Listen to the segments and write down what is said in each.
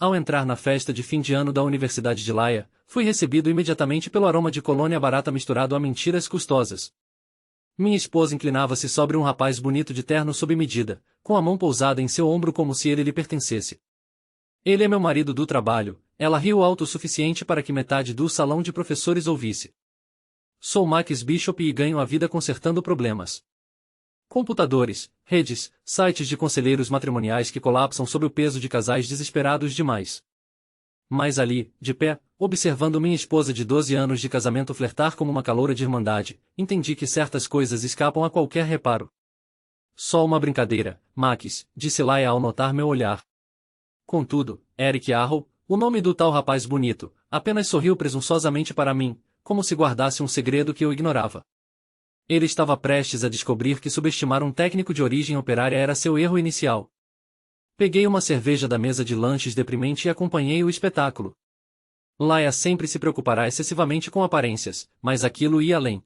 Ao entrar na festa de fim de ano da Universidade de Laia, fui recebido imediatamente pelo aroma de colônia barata misturado a mentiras custosas. Minha esposa inclinava-se sobre um rapaz bonito de terno sob medida, com a mão pousada em seu ombro como se ele lhe pertencesse. Ele é meu marido do trabalho, ela riu alto o suficiente para que metade do salão de professores ouvisse. Sou Max Bishop e ganho a vida consertando problemas. Computadores, redes, sites de conselheiros matrimoniais que colapsam sob o peso de casais desesperados demais. Mas ali, de pé, observando minha esposa de 12 anos de casamento flertar como uma caloura de irmandade, entendi que certas coisas escapam a qualquer reparo. Só uma brincadeira, Max, disse Laia ao notar meu olhar. Contudo, Eric Arrow, o nome do tal rapaz bonito, apenas sorriu presunçosamente para mim, como se guardasse um segredo que eu ignorava. Ele estava prestes a descobrir que subestimar um técnico de origem operária era seu erro inicial. Peguei uma cerveja da mesa de lanches deprimente e acompanhei o espetáculo. Laia sempre se preocupará excessivamente com aparências, mas aquilo ia além.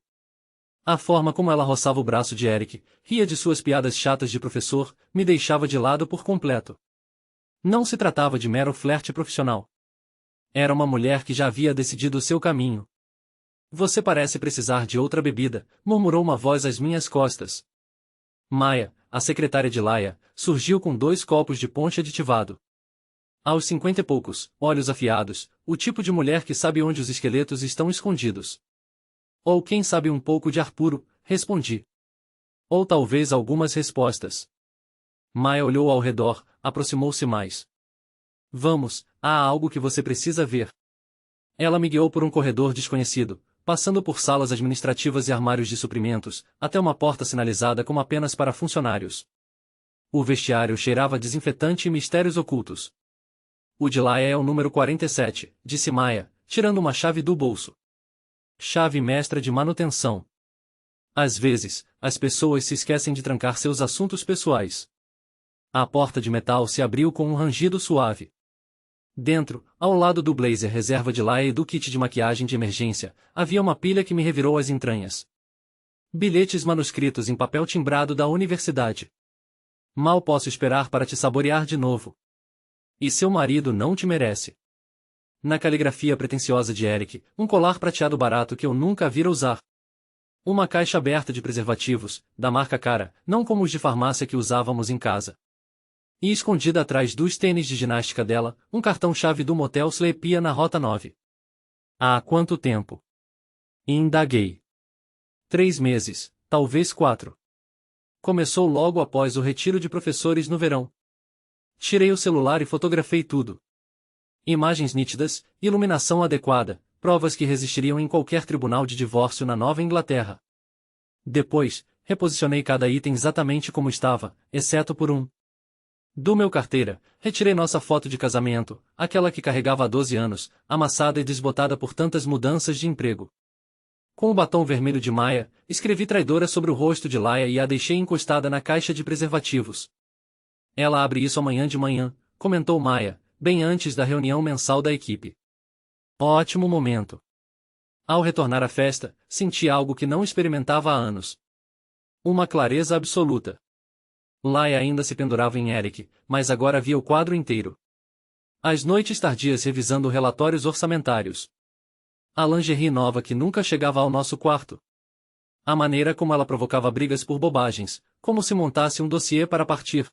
A forma como ela roçava o braço de Eric, ria de suas piadas chatas de professor, me deixava de lado por completo. Não se tratava de mero flerte profissional. Era uma mulher que já havia decidido o seu caminho. Você parece precisar de outra bebida, murmurou uma voz às minhas costas. Maia, a secretária de Laia, surgiu com 2 copos de ponche aditivado. Aos 50 e poucos, olhos afiados, o tipo de mulher que sabe onde os esqueletos estão escondidos. Ou quem sabe um pouco de ar puro, respondi. Ou talvez algumas respostas. Maia olhou ao redor, aproximou-se mais. Vamos, há algo que você precisa ver. Ela me guiou por um corredor desconhecido, passando por salas administrativas e armários de suprimentos, até uma porta sinalizada como apenas para funcionários. O vestiário cheirava a desinfetante e mistérios ocultos. O de Laia é o número 47, disse Maia, tirando uma chave do bolso. Chave mestra de manutenção. Às vezes, as pessoas se esquecem de trancar seus assuntos pessoais. A porta de metal se abriu com um rangido suave. Dentro, ao lado do blazer reserva de Laia e do kit de maquiagem de emergência, havia uma pilha que me revirou as entranhas. Bilhetes manuscritos em papel timbrado da universidade. Mal posso esperar para te saborear de novo. E seu marido não te merece. Na caligrafia pretensiosa de Eric, um colar prateado barato que eu nunca vira usar. Uma caixa aberta de preservativos, da marca cara, não como os de farmácia que usávamos em casa. E escondida atrás dos tênis de ginástica dela, um cartão-chave do motel Sleepia na Rota 9. Há quanto tempo? Indaguei. 3 meses, talvez 4. Começou logo após o retiro de professores no verão. Tirei o celular e fotografei tudo. Imagens nítidas, iluminação adequada, provas que resistiriam em qualquer tribunal de divórcio na Nova Inglaterra. Depois, reposicionei cada item exatamente como estava, exceto por um. Do meu carteira, retirei nossa foto de casamento, aquela que carregava há 12 anos, amassada e desbotada por tantas mudanças de emprego. Com o batom vermelho de Maia, escrevi traidora sobre o rosto de Laia e a deixei encostada na caixa de preservativos. Ela abre isso amanhã de manhã, comentou Maia, bem antes da reunião mensal da equipe. Ótimo momento. Ao retornar à festa, senti algo que não experimentava há anos. Uma clareza absoluta. Laia ainda se pendurava em Eric, mas agora via o quadro inteiro. As noites tardias revisando relatórios orçamentários. A lingerie nova que nunca chegava ao nosso quarto. A maneira como ela provocava brigas por bobagens, como se montasse um dossiê para partir.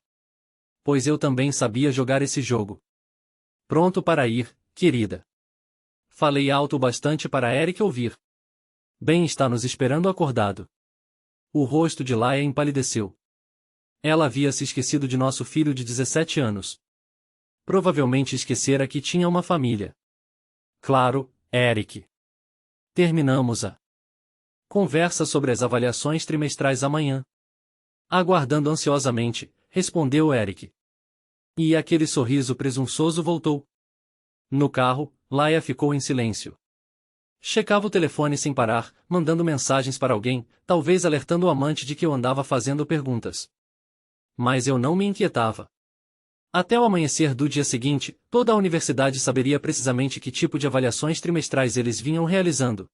Pois eu também sabia jogar esse jogo. Pronto para ir, querida. Falei alto o bastante para Eric ouvir. Ben está nos esperando acordado. O rosto de Laia empalideceu. Ela havia se esquecido de nosso filho de 17 anos. Provavelmente esquecera que tinha uma família. Claro, Eric. Terminamos a conversa sobre as avaliações trimestrais amanhã. Aguardando ansiosamente, respondeu Eric. E aquele sorriso presunçoso voltou. No carro, Laia ficou em silêncio. Checava o telefone sem parar, mandando mensagens para alguém, talvez alertando o amante de que eu andava fazendo perguntas. Mas eu não me inquietava. Até o amanhecer do dia seguinte, toda a universidade saberia precisamente que tipo de avaliações trimestrais eles vinham realizando.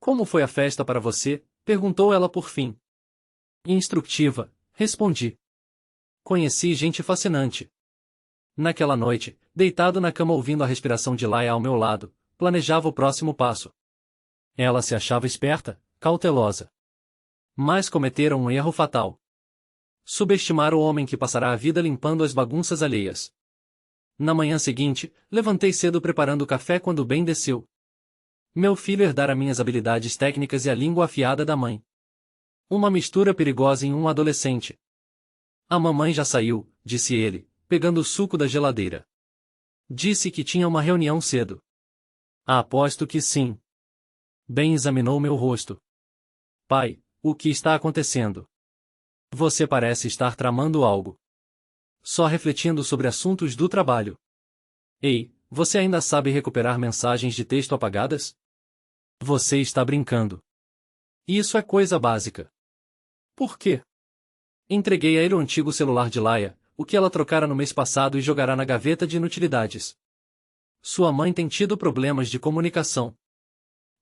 Como foi a festa para você? Perguntou ela por fim. Instrutiva, respondi. Conheci gente fascinante. Naquela noite, deitado na cama ouvindo a respiração de Laia ao meu lado, planejava o próximo passo. Ela se achava esperta, cautelosa. Mas cometera um erro fatal. Subestimar o homem que passará a vida limpando as bagunças alheias. Na manhã seguinte, levantei cedo preparando o café quando Ben desceu. Meu filho herdara minhas habilidades técnicas e a língua afiada da mãe. Uma mistura perigosa em um adolescente. A mamãe já saiu, disse ele, pegando o suco da geladeira. Disse que tinha uma reunião cedo. Aposto que sim. Ben examinou meu rosto. Pai, o que está acontecendo? Você parece estar tramando algo. Só refletindo sobre assuntos do trabalho. Ei, você ainda sabe recuperar mensagens de texto apagadas? Você está brincando. Isso é coisa básica. Por quê? Entreguei a ele o antigo celular de Laia, o que ela trocara no mês passado e jogará na gaveta de inutilidades. Sua mãe tem tido problemas de comunicação.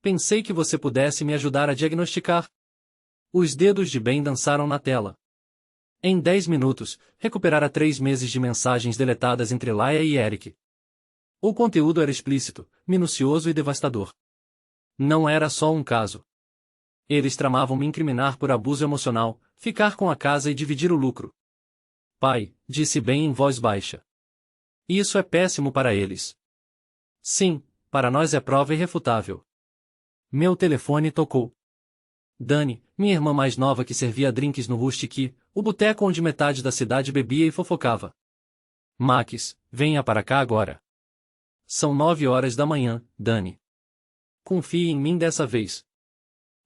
Pensei que você pudesse me ajudar a diagnosticar. Os dedos de Ben dançaram na tela. Em 10 minutos, recuperara 3 meses de mensagens deletadas entre Laia e Eric. O conteúdo era explícito, minucioso e devastador. Não era só um caso. Eles tramavam me incriminar por abuso emocional, ficar com a casa e dividir o lucro. Pai, disse Ben em voz baixa. Isso é péssimo para eles. Sim, para nós é prova irrefutável. Meu telefone tocou. Dani, minha irmã mais nova que servia drinks no Rustic, o boteco onde metade da cidade bebia e fofocava. Max, venha para cá agora. São 9 horas da manhã, Dani. Confie em mim dessa vez.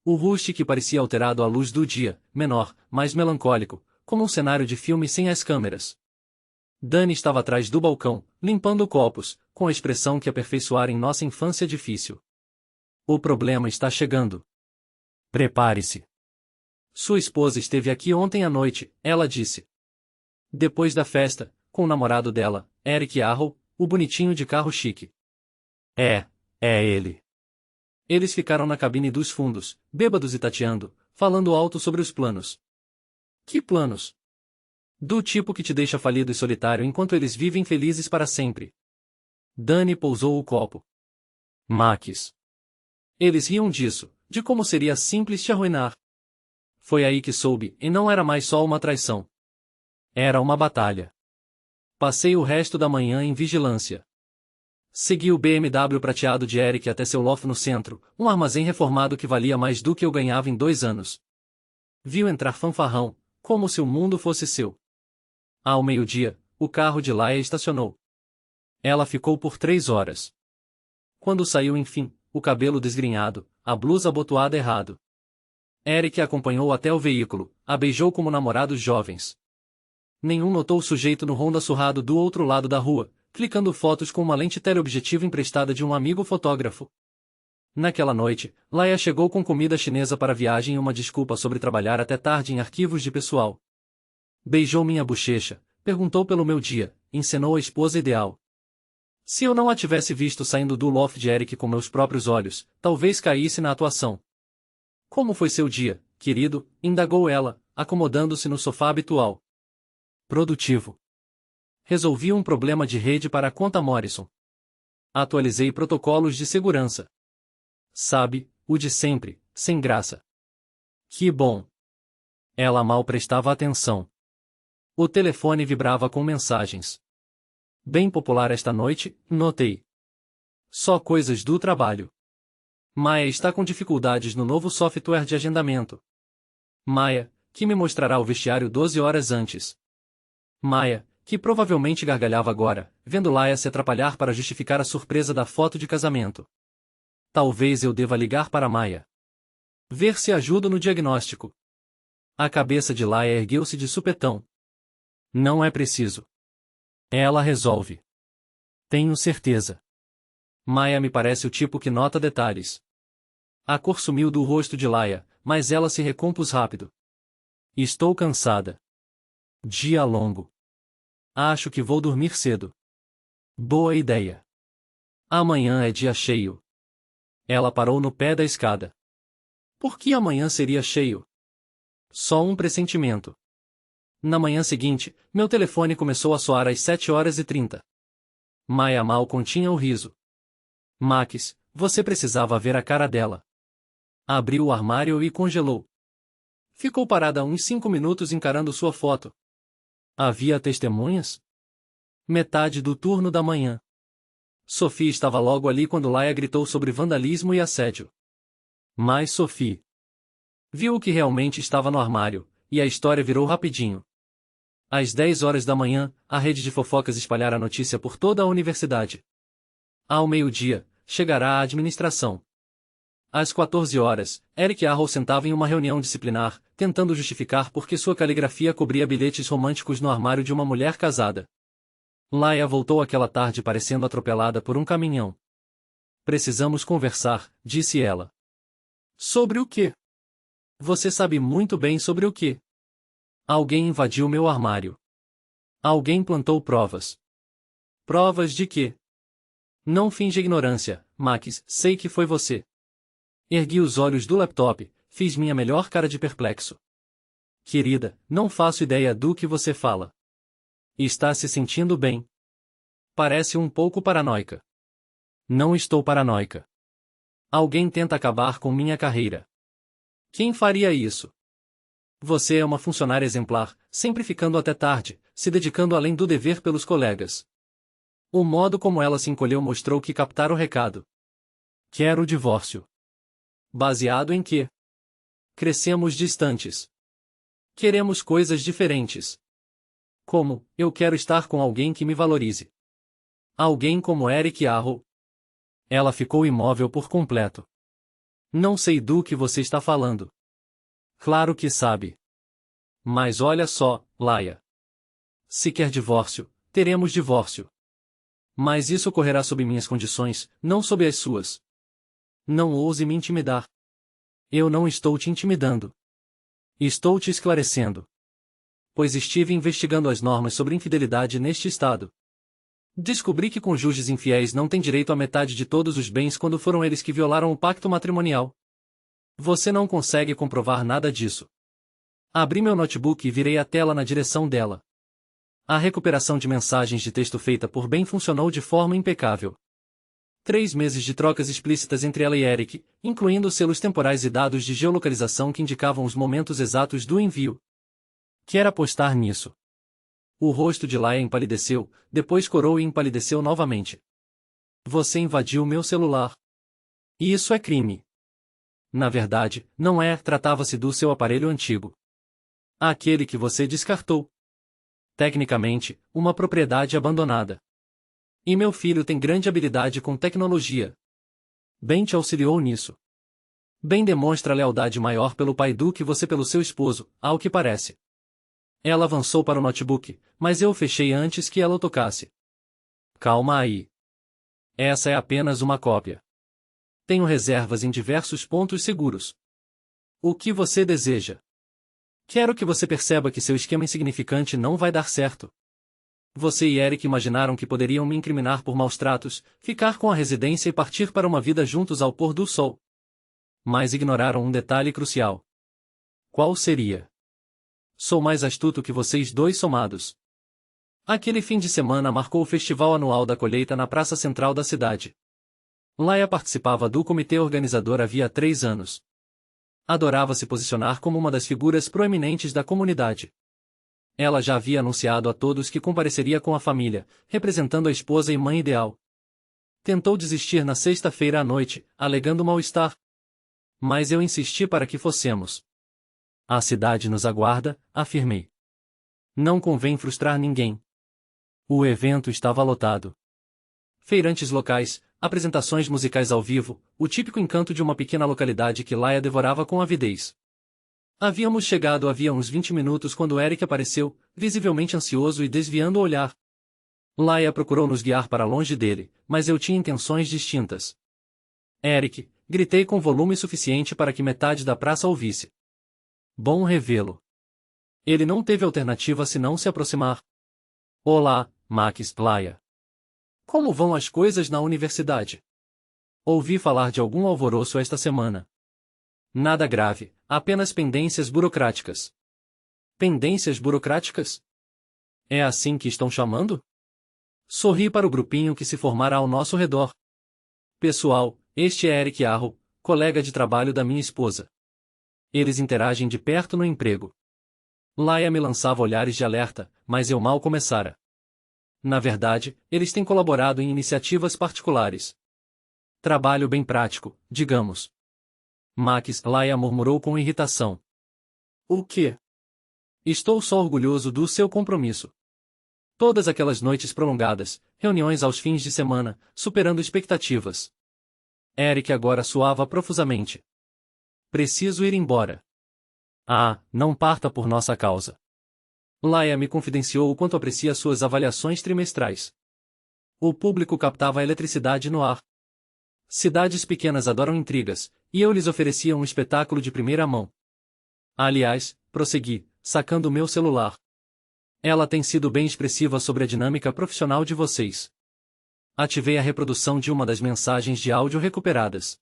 O Rustic parecia alterado à luz do dia, menor, mais melancólico, como um cenário de filme sem as câmeras. Dani estava atrás do balcão, limpando copos, com a expressão que aperfeiçoara em nossa infância difícil. O problema está chegando. Prepare-se. Sua esposa esteve aqui ontem à noite, ela disse. Depois da festa, com o namorado dela, Eric Arrow, o bonitinho de carro chique. É ele. Eles ficaram na cabine dos fundos, bêbados e tateando, falando alto sobre os planos. Que planos? Do tipo que te deixa falido e solitário enquanto eles vivem felizes para sempre. Dani pousou o copo. Max. Eles riam disso, de como seria simples te arruinar. Foi aí que soube, e não era mais só uma traição. Era uma batalha. Passei o resto da manhã em vigilância. Segui o BMW prateado de Eric até seu loft no centro, um armazém reformado que valia mais do que eu ganhava em 2 anos. Viu entrar fanfarrão, como se o mundo fosse seu. Ao meio-dia, o carro de Laia estacionou. Ela ficou por 3 horas. Quando saiu enfim, o cabelo desgrenhado, a blusa abotoada errado. Eric a acompanhou até o veículo, a beijou como namorados jovens. Nenhum notou o sujeito no Honda surrado do outro lado da rua, clicando fotos com uma lente teleobjetiva emprestada de um amigo fotógrafo. Naquela noite, Laia chegou com comida chinesa para a viagem e uma desculpa sobre trabalhar até tarde em arquivos de pessoal. Beijou minha bochecha, perguntou pelo meu dia, encenou a esposa ideal. Se eu não a tivesse visto saindo do loft de Eric com meus próprios olhos, talvez caísse na atuação. Como foi seu dia, querido? Indagou ela, acomodando-se no sofá habitual. Produtivo. Resolvi um problema de rede para a conta Morrison. Atualizei protocolos de segurança. Sabe, o de sempre, sem graça. Que bom. Ela mal prestava atenção. O telefone vibrava com mensagens. Bem popular esta noite, notei. Só coisas do trabalho. Maia está com dificuldades no novo software de agendamento. Maia, que me mostrará o vestiário 12 horas antes. Maia, que provavelmente gargalhava agora, vendo Laia se atrapalhar para justificar a surpresa da foto de casamento. Talvez eu deva ligar para Maia. Ver se ajuda no diagnóstico. A cabeça de Laia ergueu-se de supetão. Não é preciso. Ela resolve. Tenho certeza. Maia me parece o tipo que nota detalhes. A cor sumiu do rosto de Laia, mas ela se recompôs rápido. Estou cansada. Dia longo. Acho que vou dormir cedo. Boa ideia. Amanhã é dia cheio. Ela parou no pé da escada. Por que amanhã seria cheio? Só um pressentimento. Na manhã seguinte, meu telefone começou a soar às 7h30. Maya mal continha o riso. Max, você precisava ver a cara dela. Abriu o armário e congelou. Ficou parada uns 5 minutos encarando sua foto. Havia testemunhas? Metade do turno da manhã. Sophie estava logo ali quando Laia gritou sobre vandalismo e assédio. Mas Sophie viu o que realmente estava no armário, e a história virou rapidinho. Às 10 horas da manhã, a rede de fofocas espalhara a notícia por toda a universidade. Ao meio-dia, chegará a administração. Às 14 horas, Eric Arrow sentava em uma reunião disciplinar, tentando justificar por que sua caligrafia cobria bilhetes românticos no armário de uma mulher casada. Laia voltou aquela tarde parecendo atropelada por um caminhão. Precisamos conversar, disse ela. Sobre o quê? Você sabe muito bem sobre o quê. Alguém invadiu meu armário. Alguém plantou provas. Provas de quê? Não finge ignorância, Max, sei que foi você. Ergui os olhos do laptop, fiz minha melhor cara de perplexo. Querida, não faço ideia do que você fala. Está se sentindo bem? Parece um pouco paranoica. Não estou paranoica. Alguém tenta acabar com minha carreira. Quem faria isso? Você é uma funcionária exemplar, sempre ficando até tarde, se dedicando além do dever pelos colegas. O modo como ela se encolheu mostrou que captara o recado. Quero o divórcio. Baseado em quê? Crescemos distantes. Queremos coisas diferentes. Como, eu quero estar com alguém que me valorize. Alguém como Eric Arrow. Ela ficou imóvel por completo. Não sei do que você está falando. Claro que sabe. Mas olha só, Laia. Se quer divórcio, teremos divórcio. Mas isso ocorrerá sob minhas condições, não sob as suas. Não ouse me intimidar. Eu não estou te intimidando. Estou te esclarecendo. Pois estive investigando as normas sobre infidelidade neste estado. Descobri que cônjuges infiéis não têm direito à metade de todos os bens quando foram eles que violaram o pacto matrimonial. Você não consegue comprovar nada disso. Abri meu notebook e virei a tela na direção dela. A recuperação de mensagens de texto feita por Ben funcionou de forma impecável. 3 meses de trocas explícitas entre ela e Eric, incluindo selos temporais e dados de geolocalização que indicavam os momentos exatos do envio. Quer apostar nisso? O rosto de Laia empalideceu, depois corou e empalideceu novamente. Você invadiu meu celular. E isso é crime. Na verdade, não é, tratava-se do seu aparelho antigo. Aquele que você descartou. Tecnicamente, uma propriedade abandonada. E meu filho tem grande habilidade com tecnologia. Ben te auxiliou nisso. Ben demonstra lealdade maior pelo pai do que você pelo seu esposo, ao que parece. Ela avançou para o notebook, mas eu o fechei antes que ela o tocasse. Calma aí. Essa é apenas uma cópia. Tenho reservas em diversos pontos seguros. O que você deseja? Quero que você perceba que seu esquema insignificante não vai dar certo. Você e Eric imaginaram que poderiam me incriminar por maus tratos, ficar com a residência e partir para uma vida juntos ao pôr do sol. Mas ignoraram um detalhe crucial. Qual seria? Sou mais astuto que vocês dois somados. Aquele fim de semana marcou o festival anual da colheita na praça central da cidade. Laia participava do comitê organizador havia 3 anos. Adorava se posicionar como uma das figuras proeminentes da comunidade. Ela já havia anunciado a todos que compareceria com a família, representando a esposa e mãe ideal. Tentou desistir na sexta-feira à noite, alegando mal-estar. Mas eu insisti para que fossemos. A cidade nos aguarda, afirmei. Não convém frustrar ninguém. O evento estava lotado. Feirantes locais, apresentações musicais ao vivo, o típico encanto de uma pequena localidade que Laia devorava com avidez. Havíamos chegado havia uns 20 minutos quando Eric apareceu, visivelmente ansioso e desviando o olhar. Laia procurou nos guiar para longe dele, mas eu tinha intenções distintas. Eric, gritei com volume suficiente para que metade da praça ouvisse. Bom revê-lo. Ele não teve alternativa senão se aproximar. Olá, Max, Laia. Como vão as coisas na universidade? Ouvi falar de algum alvoroço esta semana. Nada grave, apenas pendências burocráticas. Pendências burocráticas? É assim que estão chamando? Sorri para o grupinho que se formará ao nosso redor. Pessoal, este é Eric Arrow, colega de trabalho da minha esposa. Eles interagem de perto no emprego. Laia me lançava olhares de alerta, mas eu mal começara. Na verdade, eles têm colaborado em iniciativas particulares. Trabalho bem prático, digamos. Max, Laia murmurou com irritação. O quê? Estou só orgulhoso do seu compromisso. Todas aquelas noites prolongadas, reuniões aos fins de semana, superando expectativas. Eric agora suava profusamente. Preciso ir embora. Ah, não parta por nossa causa. Laia me confidenciou o quanto aprecia suas avaliações trimestrais. O público captava a eletricidade no ar. Cidades pequenas adoram intrigas, e eu lhes oferecia um espetáculo de primeira mão. Aliás, prossegui, sacando meu celular. Ela tem sido bem expressiva sobre a dinâmica profissional de vocês. Ativei a reprodução de uma das mensagens de áudio recuperadas.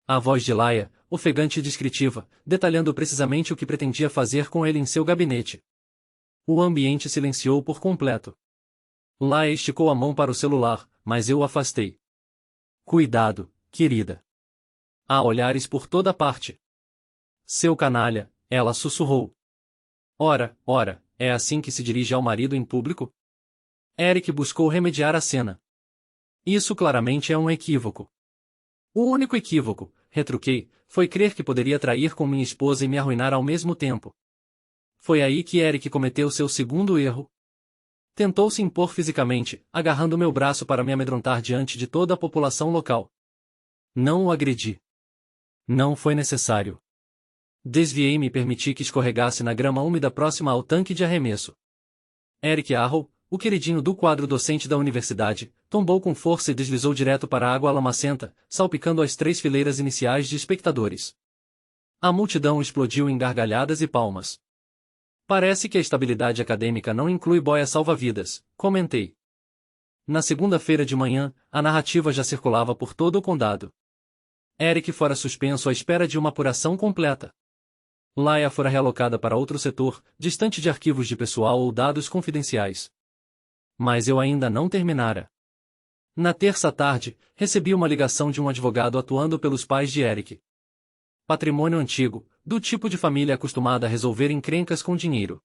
A voz de Laia, ofegante e descritiva, detalhando precisamente o que pretendia fazer com ele em seu gabinete. O ambiente silenciou por completo. Laia esticou a mão para o celular, mas eu o afastei. Cuidado, querida. Há olhares por toda parte. Seu canalha, ela sussurrou. Ora, é assim que se dirige ao marido em público? Eric buscou remediar a cena. Isso claramente é um equívoco. O único equívoco, retruquei, foi crer que poderia trair com minha esposa e me arruinar ao mesmo tempo. Foi aí que Eric cometeu seu segundo erro. Tentou se impor fisicamente, agarrando meu braço para me amedrontar diante de toda a população local. Não o agredi. Não foi necessário. Desviei-me e permiti que escorregasse na grama úmida próxima ao tanque de arremesso. Eric Arrow, o queridinho do quadro docente da universidade, tombou com força e deslizou direto para a água lamacenta, salpicando as 3 fileiras iniciais de espectadores. A multidão explodiu em gargalhadas e palmas. Parece que a estabilidade acadêmica não inclui boia salva-vidas, comentei. Na segunda-feira de manhã, a narrativa já circulava por todo o condado. Eric fora suspenso à espera de uma apuração completa. Laia fora realocada para outro setor, distante de arquivos de pessoal ou dados confidenciais. Mas eu ainda não terminara. Na terça tarde, recebi uma ligação de um advogado atuando pelos pais de Eric. Patrimônio antigo, do tipo de família acostumada a resolver encrencas com dinheiro.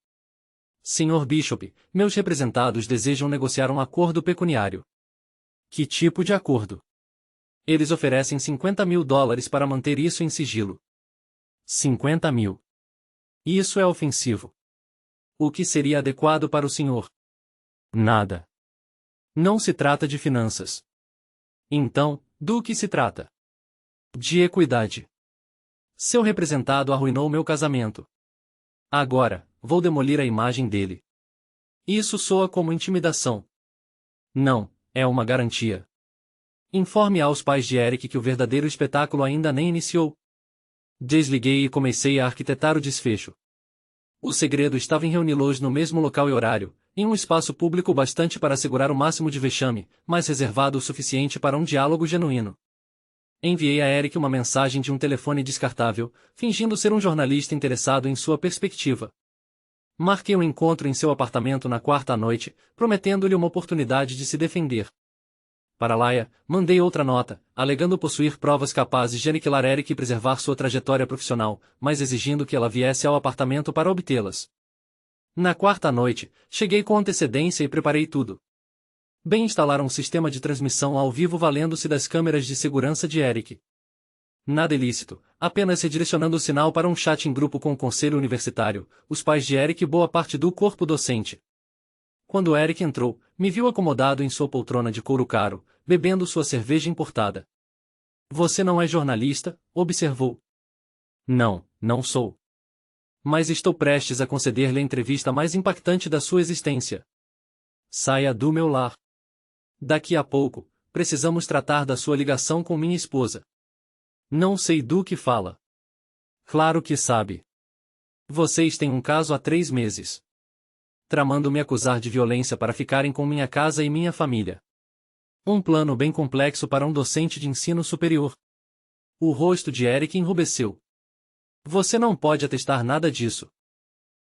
Sr. Bishop, meus representados desejam negociar um acordo pecuniário. Que tipo de acordo? Eles oferecem $50.000 para manter isso em sigilo. 50 mil. Isso é ofensivo. O que seria adequado para o senhor? Nada. Não se trata de finanças. Então, do que se trata? De equidade. Seu representado arruinou meu casamento. Agora, vou demolir a imagem dele. Isso soa como intimidação. Não, é uma garantia. Informe aos pais de Eric que o verdadeiro espetáculo ainda nem iniciou. Desliguei e comecei a arquitetar o desfecho. O segredo estava em reuni-los no mesmo local e horário, em um espaço público bastante para assegurar o máximo de vexame, mas reservado o suficiente para um diálogo genuíno. Enviei a Eric uma mensagem de um telefone descartável, fingindo ser um jornalista interessado em sua perspectiva. Marquei um encontro em seu apartamento na quarta à noite, prometendo-lhe uma oportunidade de se defender. Para Laia, mandei outra nota, alegando possuir provas capazes de aniquilar Eric e preservar sua trajetória profissional, mas exigindo que ela viesse ao apartamento para obtê-las. Na quarta noite, cheguei com antecedência e preparei tudo. Bem instalar um sistema de transmissão ao vivo valendo-se das câmeras de segurança de Eric. Nada ilícito, apenas redirecionando o sinal para um chat em grupo com o conselho universitário, os pais de Eric e boa parte do corpo docente. Quando Eric entrou, me viu acomodado em sua poltrona de couro caro, bebendo sua cerveja importada. Você não é jornalista? Observou. Não, não sou. Mas estou prestes a conceder-lhe a entrevista mais impactante da sua existência. Saia do meu lar. Daqui a pouco, precisamos tratar da sua ligação com minha esposa. Não sei do que fala. Claro que sabe. Vocês têm um caso há 3 meses. Tramando me acusar de violência para ficarem com minha casa e minha família. Um plano bem complexo para um docente de ensino superior. O rosto de Eric enrubesceu. Você não pode atestar nada disso.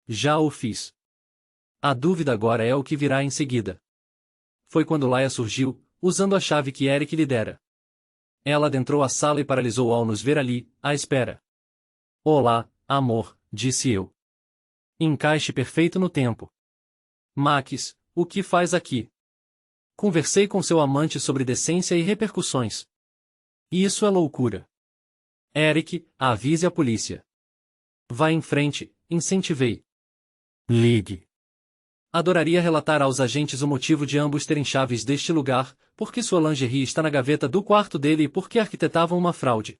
Já o fiz. A dúvida agora é o que virá em seguida. Foi quando Laia surgiu, usando a chave que Eric lhe dera. Ela adentrou a sala e paralisou ao nos ver ali, à espera. Olá, amor, disse eu. Encaixe perfeito no tempo. Max, o que faz aqui? Conversei com seu amante sobre decência e repercussões. Isso é loucura. Eric, avise a polícia. Vá em frente, incentivei. Ligue. Adoraria relatar aos agentes o motivo de ambos terem chaves deste lugar, porque sua lingerie está na gaveta do quarto dele e porque arquitetavam uma fraude.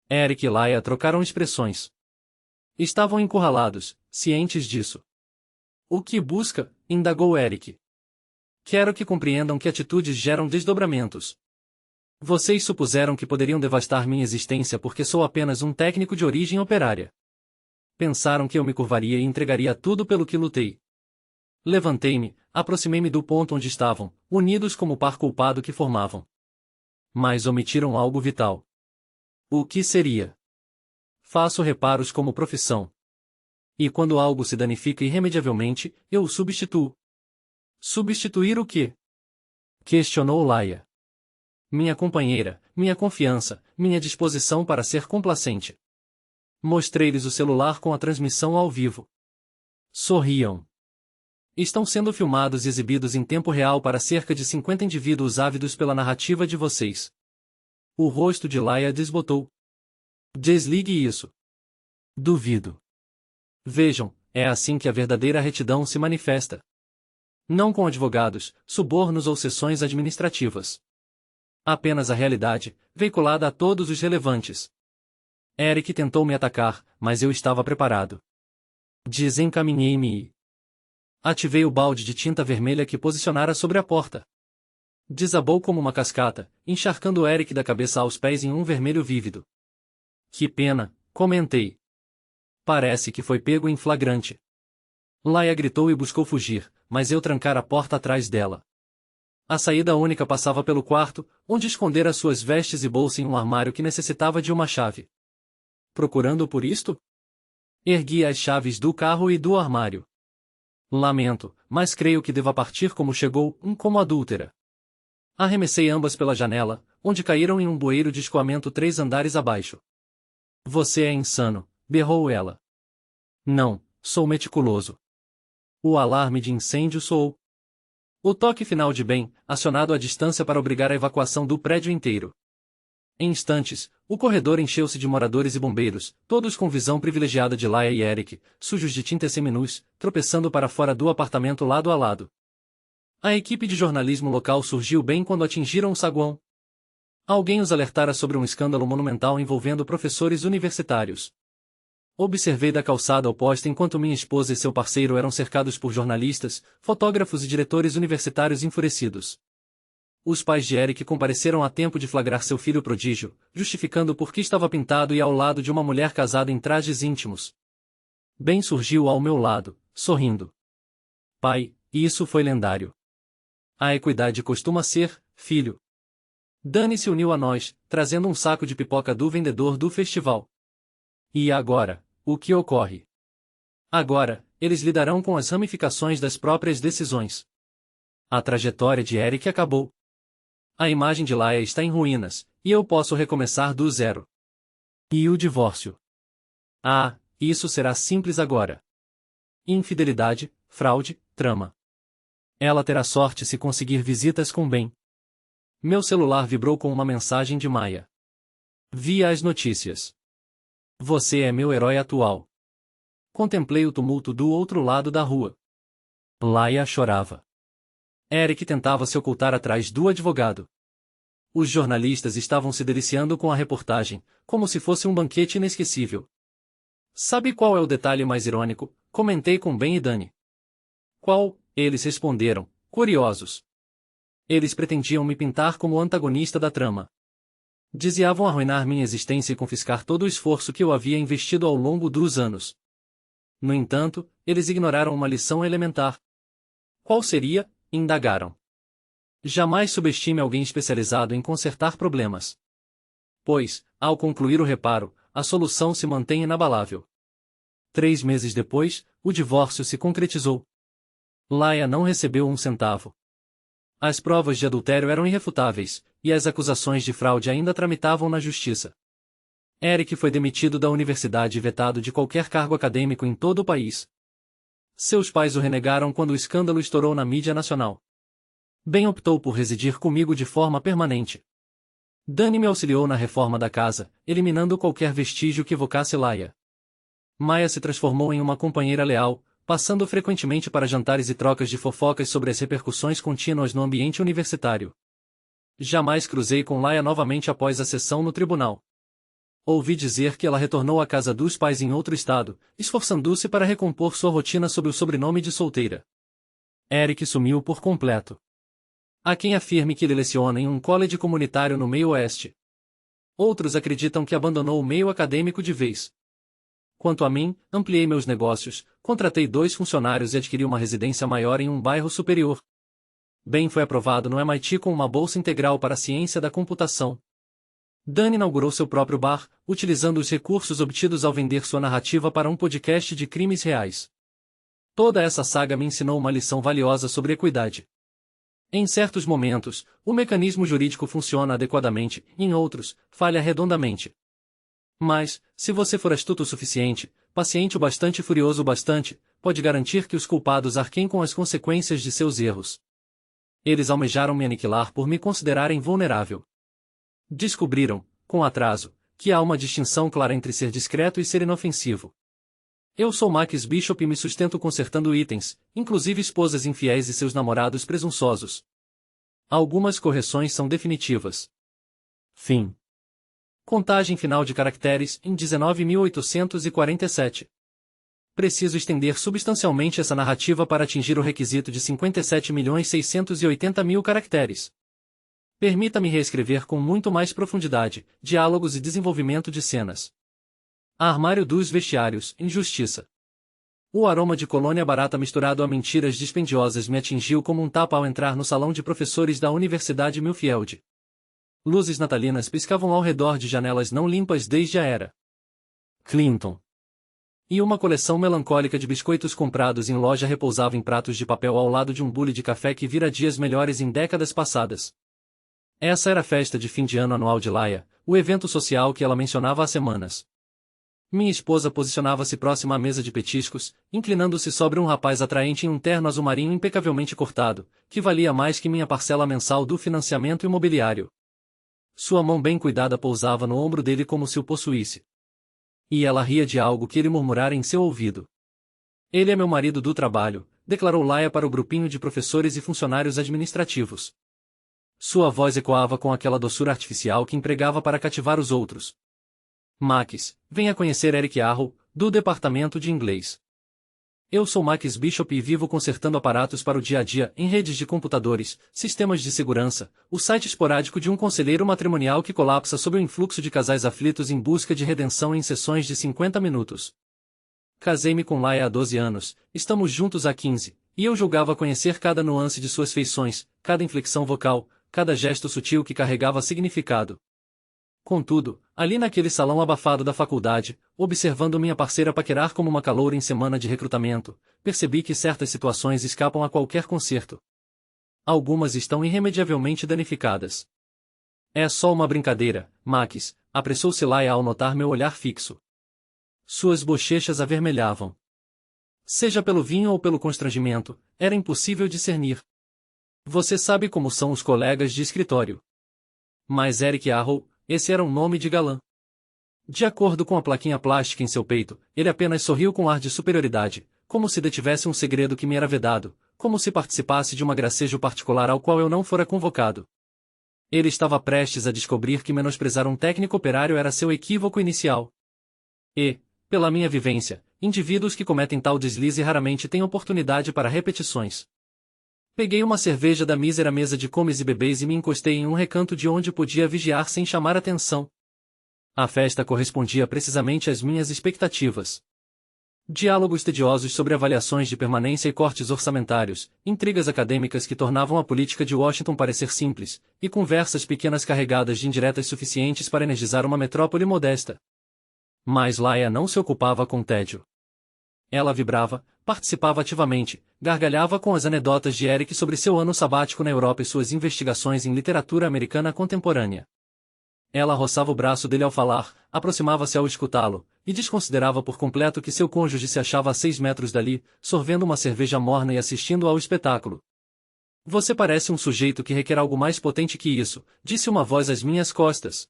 Eric e Laia trocaram expressões. Estavam encurralados, cientes disso. O que busca? Indagou Eric. Quero que compreendam que atitudes geram desdobramentos. Vocês supuseram que poderiam devastar minha existência porque sou apenas um técnico de origem operária. Pensaram que eu me curvaria e entregaria tudo pelo que lutei. Levantei-me, aproximei-me do ponto onde estavam, unidos como o par culpado que formavam. Mas omitiram algo vital. O que seria? Faço reparos como profissão. E quando algo se danifica irremediavelmente, eu o substituo. Substituir o quê? Questionou Laia. Minha companheira, minha confiança, minha disposição para ser complacente. Mostrei-lhes o celular com a transmissão ao vivo. Sorriam. Estão sendo filmados e exibidos em tempo real para cerca de 50 indivíduos ávidos pela narrativa de vocês. O rosto de Laia desbotou. Desligue isso. Duvido. Vejam, é assim que a verdadeira retidão se manifesta. Não com advogados, subornos ou sessões administrativas. Apenas a realidade, veiculada a todos os relevantes. Eric tentou me atacar, mas eu estava preparado. Desencaminhei-me e ativei o balde de tinta vermelha que posicionara sobre a porta. Desabou como uma cascata, encharcando Eric da cabeça aos pés em um vermelho vívido. Que pena, comentei. Parece que foi pego em flagrante. Laia gritou e buscou fugir, mas eu trancara a porta atrás dela. A saída única passava pelo quarto, onde escondera suas vestes e bolsa em um armário que necessitava de uma chave. Procurando por isto? Ergui as chaves do carro e do armário. Lamento, mas creio que deva partir como chegou, como adúltera. Arremessei ambas pela janela, onde caíram em um bueiro de escoamento 3 andares abaixo. Você é insano, berrou ela. Não, sou meticuloso. O alarme de incêndio soou. O toque final de bem, acionado à distância para obrigar a evacuação do prédio inteiro. Em instantes, o corredor encheu-se de moradores e bombeiros, todos com visão privilegiada de Laia e Eric, sujos de tinta seminus, tropeçando para fora do apartamento lado a lado. A equipe de jornalismo local surgiu bem quando atingiram o saguão. Alguém os alertara sobre um escândalo monumental envolvendo professores universitários. Observei da calçada oposta enquanto minha esposa e seu parceiro eram cercados por jornalistas, fotógrafos e diretores universitários enfurecidos. Os pais de Eric compareceram a tempo de flagrar seu filho prodígio, justificando por que estava pintado e ao lado de uma mulher casada em trajes íntimos. Ben surgiu ao meu lado, sorrindo. Pai, isso foi lendário. A equidade costuma ser, filho. Dani se uniu a nós, trazendo um saco de pipoca do vendedor do festival. E agora, o que ocorre? Agora, eles lidarão com as ramificações das próprias decisões. A trajetória de Eric acabou. A imagem de Laia está em ruínas, e eu posso recomeçar do zero. E o divórcio? Ah, isso será simples agora. Infidelidade, fraude, trama. Ela terá sorte se conseguir visitas com Ben. Meu celular vibrou com uma mensagem de Maia. Vi as notícias. Você é meu herói atual. Contemplei o tumulto do outro lado da rua. Laia chorava. Eric tentava se ocultar atrás do advogado. Os jornalistas estavam se deliciando com a reportagem, como se fosse um banquete inesquecível. Sabe qual é o detalhe mais irônico? Comentei com Ben e Dani. Qual? Eles responderam, curiosos. Eles pretendiam me pintar como o antagonista da trama. Diziam arruinar minha existência e confiscar todo o esforço que eu havia investido ao longo dos anos. No entanto, eles ignoraram uma lição elementar. Qual seria? Indagaram. Jamais subestime alguém especializado em consertar problemas. Pois, ao concluir o reparo, a solução se mantém inabalável. 3 meses depois, o divórcio se concretizou. Laia não recebeu um centavo. As provas de adultério eram irrefutáveis, e as acusações de fraude ainda tramitavam na justiça. Eric foi demitido da universidade e vetado de qualquer cargo acadêmico em todo o país. Seus pais o renegaram quando o escândalo estourou na mídia nacional. Ben optou por residir comigo de forma permanente. Dani me auxiliou na reforma da casa, eliminando qualquer vestígio que evocasse Laia. Maia se transformou em uma companheira leal, passando frequentemente para jantares e trocas de fofocas sobre as repercussões contínuas no ambiente universitário. Jamais cruzei com Laia novamente após a sessão no tribunal. Ouvi dizer que ela retornou à casa dos pais em outro estado, esforçando-se para recompor sua rotina sob o sobrenome de solteira. Eric sumiu por completo. Há quem afirme que ele leciona em um college comunitário no meio oeste. Outros acreditam que abandonou o meio acadêmico de vez. Quanto a mim, ampliei meus negócios, contratei 2 funcionários e adquiri uma residência maior em um bairro superior. Ben foi aprovado no MIT com uma bolsa integral para a ciência da computação. Dani inaugurou seu próprio bar, utilizando os recursos obtidos ao vender sua narrativa para um podcast de crimes reais. Toda essa saga me ensinou uma lição valiosa sobre equidade. Em certos momentos, o mecanismo jurídico funciona adequadamente, em outros, falha redondamente. Mas, se você for astuto o suficiente, paciente o bastante e furioso o bastante, pode garantir que os culpados arquem com as consequências de seus erros. Eles almejaram me aniquilar por me considerarem vulnerável. Descobriram, com atraso, que há uma distinção clara entre ser discreto e ser inofensivo. Eu sou Max Bishop e me sustento consertando itens, inclusive esposas infiéis e seus namorados presunçosos. Algumas correções são definitivas. Fim. Contagem final de caracteres, em 19.847. Preciso estender substancialmente essa narrativa para atingir o requisito de 57.680.000 caracteres. Permita-me reescrever com muito mais profundidade, diálogos e desenvolvimento de cenas. Armário dos vestiários, injustiça. O aroma de colônia barata misturado a mentiras dispendiosas me atingiu como um tapa ao entrar no salão de professores da Universidade Milfield. Luzes natalinas piscavam ao redor de janelas não limpas desde a era Clinton. E uma coleção melancólica de biscoitos comprados em loja repousava em pratos de papel ao lado de um bule de café que vira dias melhores em décadas passadas. Essa era a festa de fim de ano anual de Laia, o evento social que ela mencionava há semanas. Minha esposa posicionava-se próxima à mesa de petiscos, inclinando-se sobre um rapaz atraente em um terno azul marinho impecavelmente cortado, que valia mais que minha parcela mensal do financiamento imobiliário. Sua mão bem cuidada pousava no ombro dele como se o possuísse. E ela ria de algo que ele murmurara em seu ouvido. Ele é meu marido do trabalho, declarou Laia para o grupinho de professores e funcionários administrativos. Sua voz ecoava com aquela doçura artificial que empregava para cativar os outros. Max, venha conhecer Eric Arrow, do departamento de inglês. Eu sou Max Bishop e vivo consertando aparatos para o dia a dia em redes de computadores, sistemas de segurança, o site esporádico de um conselheiro matrimonial que colapsa sob o influxo de casais aflitos em busca de redenção em sessões de 50 minutos. Casei-me com Laia há 12 anos, estamos juntos há 15, e eu julgava conhecer cada nuance de suas feições, cada inflexão vocal, cada gesto sutil que carregava significado. Contudo, ali naquele salão abafado da faculdade, observando minha parceira paquerar como uma caloura em semana de recrutamento, percebi que certas situações escapam a qualquer conserto. Algumas estão irremediavelmente danificadas. É só uma brincadeira, Max, apressou-se Laia ao notar meu olhar fixo. Suas bochechas avermelhavam. Seja pelo vinho ou pelo constrangimento, era impossível discernir. Você sabe como são os colegas de escritório. Mas Eric Arrow, esse era um nome de galã. De acordo com a plaquinha plástica em seu peito, ele apenas sorriu com ar de superioridade, como se detivesse um segredo que me era vedado, como se participasse de uma gracejo particular ao qual eu não fora convocado. Ele estava prestes a descobrir que menosprezar um técnico operário era seu equívoco inicial. E, pela minha vivência, indivíduos que cometem tal deslize raramente têm oportunidade para repetições. Peguei uma cerveja da mísera mesa de comes e bebês e me encostei em um recanto de onde podia vigiar sem chamar atenção. A festa correspondia precisamente às minhas expectativas. Diálogos tediosos sobre avaliações de permanência e cortes orçamentários, intrigas acadêmicas que tornavam a política de Washington parecer simples, e conversas pequenas carregadas de indiretas suficientes para energizar uma metrópole modesta. Mas Laia não se ocupava com tédio. Ela vibrava, participava ativamente, gargalhava com as anedotas de Eric sobre seu ano sabático na Europa e suas investigações em literatura americana contemporânea. Ela roçava o braço dele ao falar, aproximava-se ao escutá-lo, e desconsiderava por completo que seu cônjuge se achava a 6 metros dali, sorvendo uma cerveja morna e assistindo ao espetáculo. Você parece um sujeito que requer algo mais potente que isso, disse uma voz às minhas costas.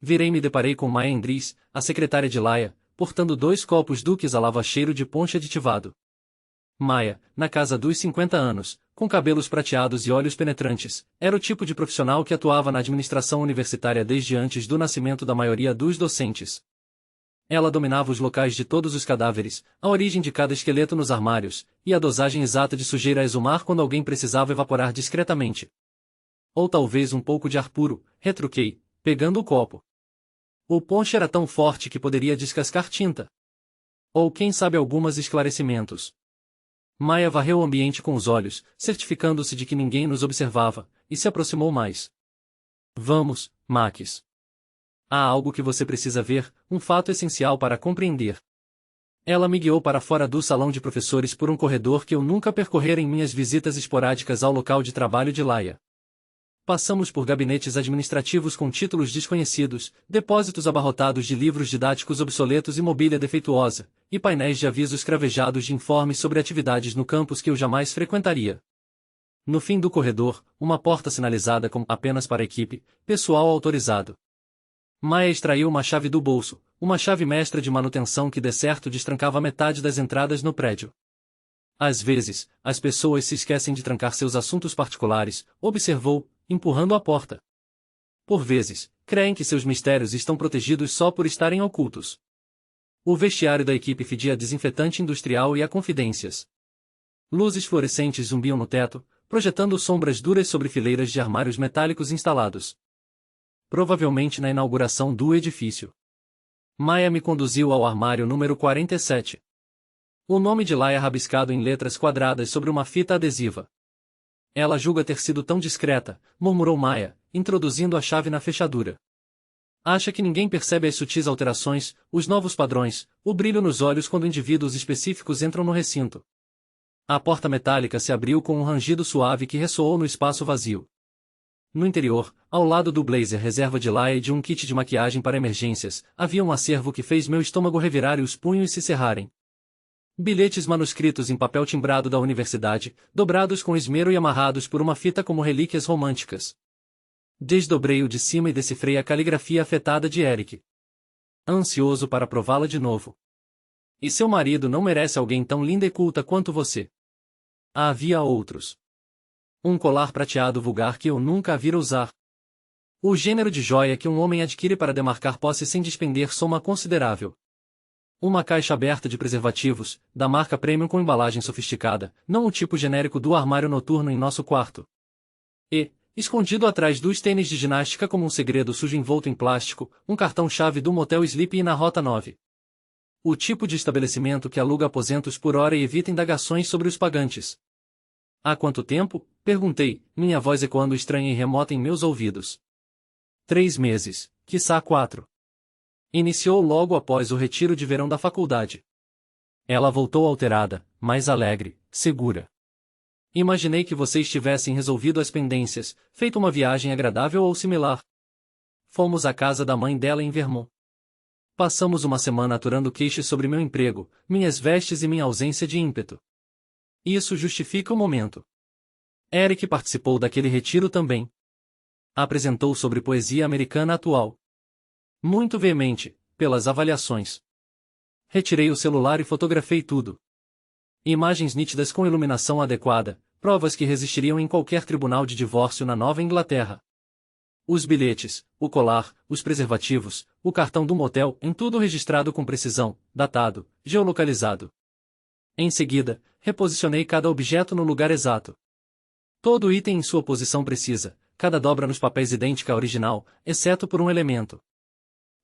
Virei e me deparei com Maya Endres, a secretária de Laia, portando 2 copos duques a lava-cheiro de ponche aditivado. Maya, na casa dos 50 anos, com cabelos prateados e olhos penetrantes, era o tipo de profissional que atuava na administração universitária desde antes do nascimento da maioria dos docentes. Ela dominava os locais de todos os cadáveres, a origem de cada esqueleto nos armários, e a dosagem exata de sujeira a exumar quando alguém precisava evaporar discretamente. Ou talvez um pouco de ar puro, retruquei, pegando o copo. O ponche era tão forte que poderia descascar tinta. Ou quem sabe alguns esclarecimentos. Maya varreu o ambiente com os olhos, certificando-se de que ninguém nos observava, e se aproximou mais. Vamos, Max. Há algo que você precisa ver, um fato essencial para compreender. Ela me guiou para fora do salão de professores por um corredor que eu nunca percorrera em minhas visitas esporádicas ao local de trabalho de Laia. Passamos por gabinetes administrativos com títulos desconhecidos, depósitos abarrotados de livros didáticos obsoletos e mobília defeituosa, e painéis de avisos cravejados de informes sobre atividades no campus que eu jamais frequentaria. No fim do corredor, uma porta sinalizada como apenas para equipe, pessoal autorizado. Maya extraiu uma chave do bolso, uma chave mestra de manutenção que de certo destrancava metade das entradas no prédio. Às vezes, as pessoas se esquecem de trancar seus assuntos particulares, observou, empurrando a porta. Por vezes, creem que seus mistérios estão protegidos só por estarem ocultos. O vestiário da equipe fedia a desinfetante industrial e a confidências. Luzes fluorescentes zumbiam no teto, projetando sombras duras sobre fileiras de armários metálicos instalados. Provavelmente na inauguração do edifício. Maya me conduziu ao armário número 47. O nome de Laia rabiscado em letras quadradas sobre uma fita adesiva. Ela julga ter sido tão discreta, murmurou Maya, introduzindo a chave na fechadura. Acha que ninguém percebe as sutis alterações, os novos padrões, o brilho nos olhos quando indivíduos específicos entram no recinto. A porta metálica se abriu com um rangido suave que ressoou no espaço vazio. No interior, ao lado do blazer reserva de Laia e de um kit de maquiagem para emergências, havia um acervo que fez meu estômago revirar e os punhos se cerrarem. Bilhetes manuscritos em papel timbrado da universidade, dobrados com esmero e amarrados por uma fita como relíquias românticas. Desdobrei-o de cima e decifrei a caligrafia afetada de Eric. Ansioso para prová-la de novo. E seu marido não merece alguém tão linda e culta quanto você. Havia outros. Um colar prateado vulgar que eu nunca a vira usar. O gênero de joia que um homem adquire para demarcar posse sem despender soma considerável. Uma caixa aberta de preservativos, da marca Premium com embalagem sofisticada, não o tipo genérico do armário noturno em nosso quarto. E, escondido atrás dos tênis de ginástica como um segredo sujo envolto em plástico, um cartão-chave do motel Sleepy na Rota 9. O tipo de estabelecimento que aluga aposentos por hora e evita indagações sobre os pagantes. Há quanto tempo? Perguntei, minha voz ecoando estranha e remota em meus ouvidos. 3 meses, quiçá 4. Iniciou logo após o retiro de verão da faculdade. Ela voltou alterada, mais alegre, segura. Imaginei que vocês tivessem resolvido as pendências, feito uma viagem agradável ou similar. Fomos à casa da mãe dela em Vermont. Passamos uma semana aturando queixas sobre meu emprego, minhas vestes e minha ausência de ímpeto. Isso justifica o momento. Eric participou daquele retiro também. Apresentou sobre poesia americana atual. Muito veemente, pelas avaliações. Retirei o celular e fotografei tudo. Imagens nítidas com iluminação adequada, provas que resistiriam em qualquer tribunal de divórcio na Nova Inglaterra. Os bilhetes, o colar, os preservativos, o cartão do motel, em tudo registrado com precisão, datado, geolocalizado. Em seguida, reposicionei cada objeto no lugar exato. Todo item em sua posição precisa, cada dobra nos papéis idêntica à original, exceto por um elemento.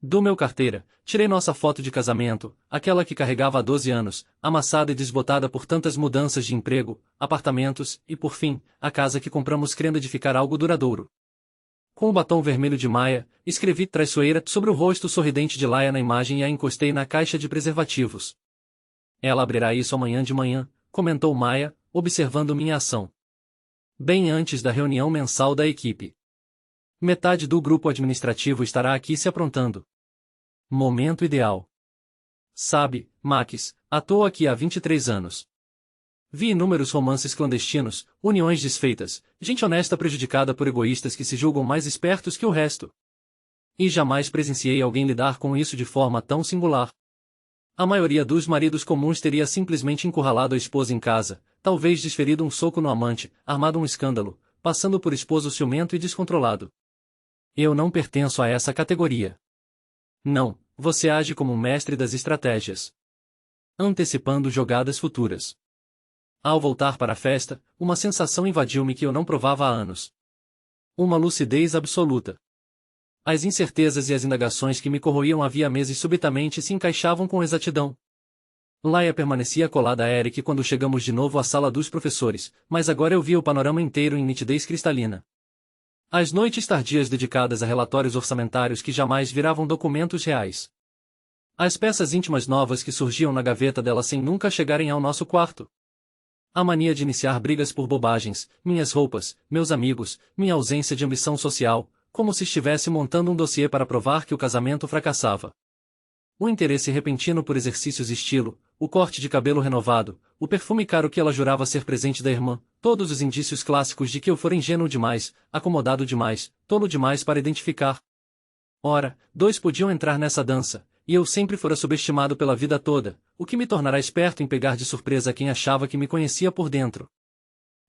Do meu carteira, tirei nossa foto de casamento, aquela que carregava há 12 anos, amassada e desbotada por tantas mudanças de emprego, apartamentos, e por fim, a casa que compramos crendo edificar algo duradouro. Com o batom vermelho de Maya, escrevi traiçoeira sobre o rosto sorridente de Laia na imagem e a encostei na caixa de preservativos. Ela abrirá isso amanhã de manhã, comentou Maia, observando minha ação. Bem antes da reunião mensal da equipe. Metade do grupo administrativo estará aqui se aprontando. Momento ideal. Sabe, Max, atuo aqui há 23 anos. Vi inúmeros romances clandestinos, uniões desfeitas, gente honesta prejudicada por egoístas que se julgam mais espertos que o resto. E jamais presenciei alguém lidar com isso de forma tão singular. A maioria dos maridos comuns teria simplesmente encurralado a esposa em casa, talvez desferido um soco no amante, armado um escândalo, passando por esposo ciumento e descontrolado. Eu não pertenço a essa categoria. Não, você age como um mestre das estratégias. Antecipando jogadas futuras. Ao voltar para a festa, uma sensação invadiu-me que eu não provava há anos. Uma lucidez absoluta. As incertezas e as indagações que me corroíam havia meses subitamente se encaixavam com exatidão. Laia permanecia colada a Eric quando chegamos de novo à sala dos professores, mas agora eu via o panorama inteiro em nitidez cristalina. As noites tardias dedicadas a relatórios orçamentários que jamais viravam documentos reais. As peças íntimas novas que surgiam na gaveta dela sem nunca chegarem ao nosso quarto. A mania de iniciar brigas por bobagens, minhas roupas, meus amigos, minha ausência de ambição social, como se estivesse montando um dossiê para provar que o casamento fracassava. O interesse repentino por exercícios estilo, o corte de cabelo renovado, o perfume caro que ela jurava ser presente da irmã, todos os indícios clássicos de que eu fora ingênuo demais, acomodado demais, tolo demais para identificar. Ora, dois podiam entrar nessa dança, e eu sempre fora subestimado pela vida toda, o que me tornará esperto em pegar de surpresa quem achava que me conhecia por dentro.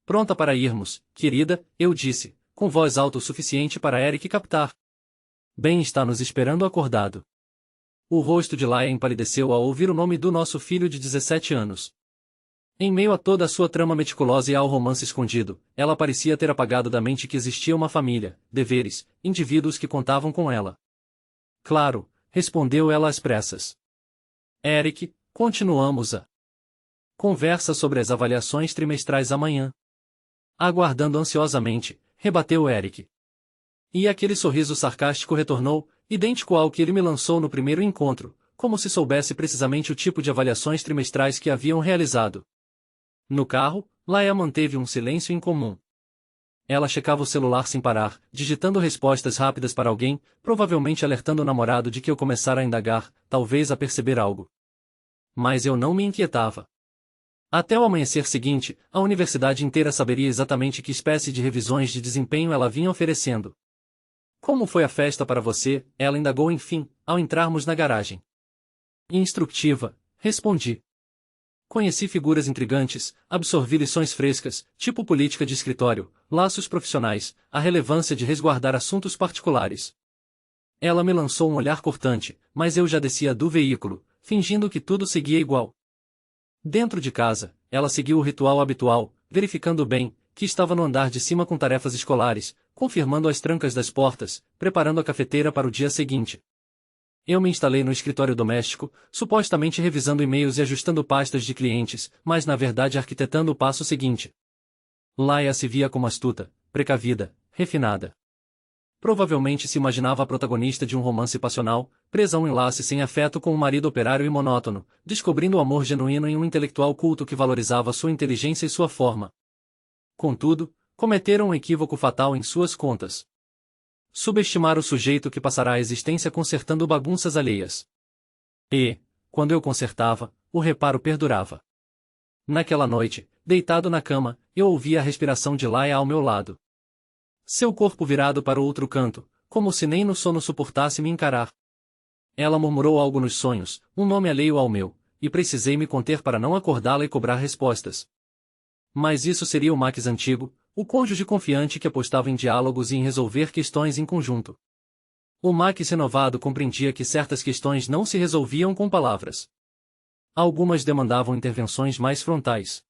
Pronta para irmos, querida, eu disse, com voz alta o suficiente para Eric captar. Bem está nos esperando acordado. O rosto de Laia empalideceu ao ouvir o nome do nosso filho de 17 anos. Em meio a toda a sua trama meticulosa e ao romance escondido, ela parecia ter apagado da mente que existia uma família, deveres, indivíduos que contavam com ela. Claro, respondeu ela às pressas. Eric, continuamos a conversa sobre as avaliações trimestrais amanhã. Aguardando ansiosamente, rebateu Eric. E aquele sorriso sarcástico retornou, idêntico ao que ele me lançou no primeiro encontro, como se soubesse precisamente o tipo de avaliações trimestrais que haviam realizado. No carro, Laia manteve um silêncio incomum. Ela checava o celular sem parar, digitando respostas rápidas para alguém, provavelmente alertando o namorado de que eu começara a indagar, talvez a perceber algo. Mas eu não me inquietava. Até o amanhecer seguinte, a universidade inteira saberia exatamente que espécie de revisões de desempenho ela vinha oferecendo. Como foi a festa para você? Ela indagou enfim, ao entrarmos na garagem. Instrutiva, respondi. Conheci figuras intrigantes, absorvi lições frescas, tipo política de escritório, laços profissionais, a relevância de resguardar assuntos particulares. Ela me lançou um olhar cortante, mas eu já descia do veículo, fingindo que tudo seguia igual. Dentro de casa, ela seguiu o ritual habitual, verificando bem, que estava no andar de cima com tarefas escolares, confirmando as trancas das portas, preparando a cafeteira para o dia seguinte. Eu me instalei no escritório doméstico, supostamente revisando e-mails e ajustando pastas de clientes, mas na verdade arquitetando o passo seguinte. Laia se via como astuta, precavida, refinada. Provavelmente se imaginava a protagonista de um romance passional, presa a um enlace sem afeto com um marido operário e monótono, descobrindo o amor genuíno em um intelectual culto que valorizava sua inteligência e sua forma. Contudo, cometeram um equívoco fatal em suas contas. Subestimar o sujeito que passará a existência consertando bagunças alheias. E, quando eu consertava, o reparo perdurava. Naquela noite, deitado na cama, eu ouvia a respiração de Laia ao meu lado. Seu corpo virado para o outro canto, como se nem no sono suportasse me encarar. Ela murmurou algo nos sonhos, um nome alheio ao meu, e precisei me conter para não acordá-la e cobrar respostas. Mas isso seria o Max antigo, o cônjuge confiante que apostava em diálogos e em resolver questões em conjunto. O Max renovado compreendia que certas questões não se resolviam com palavras. Algumas demandavam intervenções mais frontais.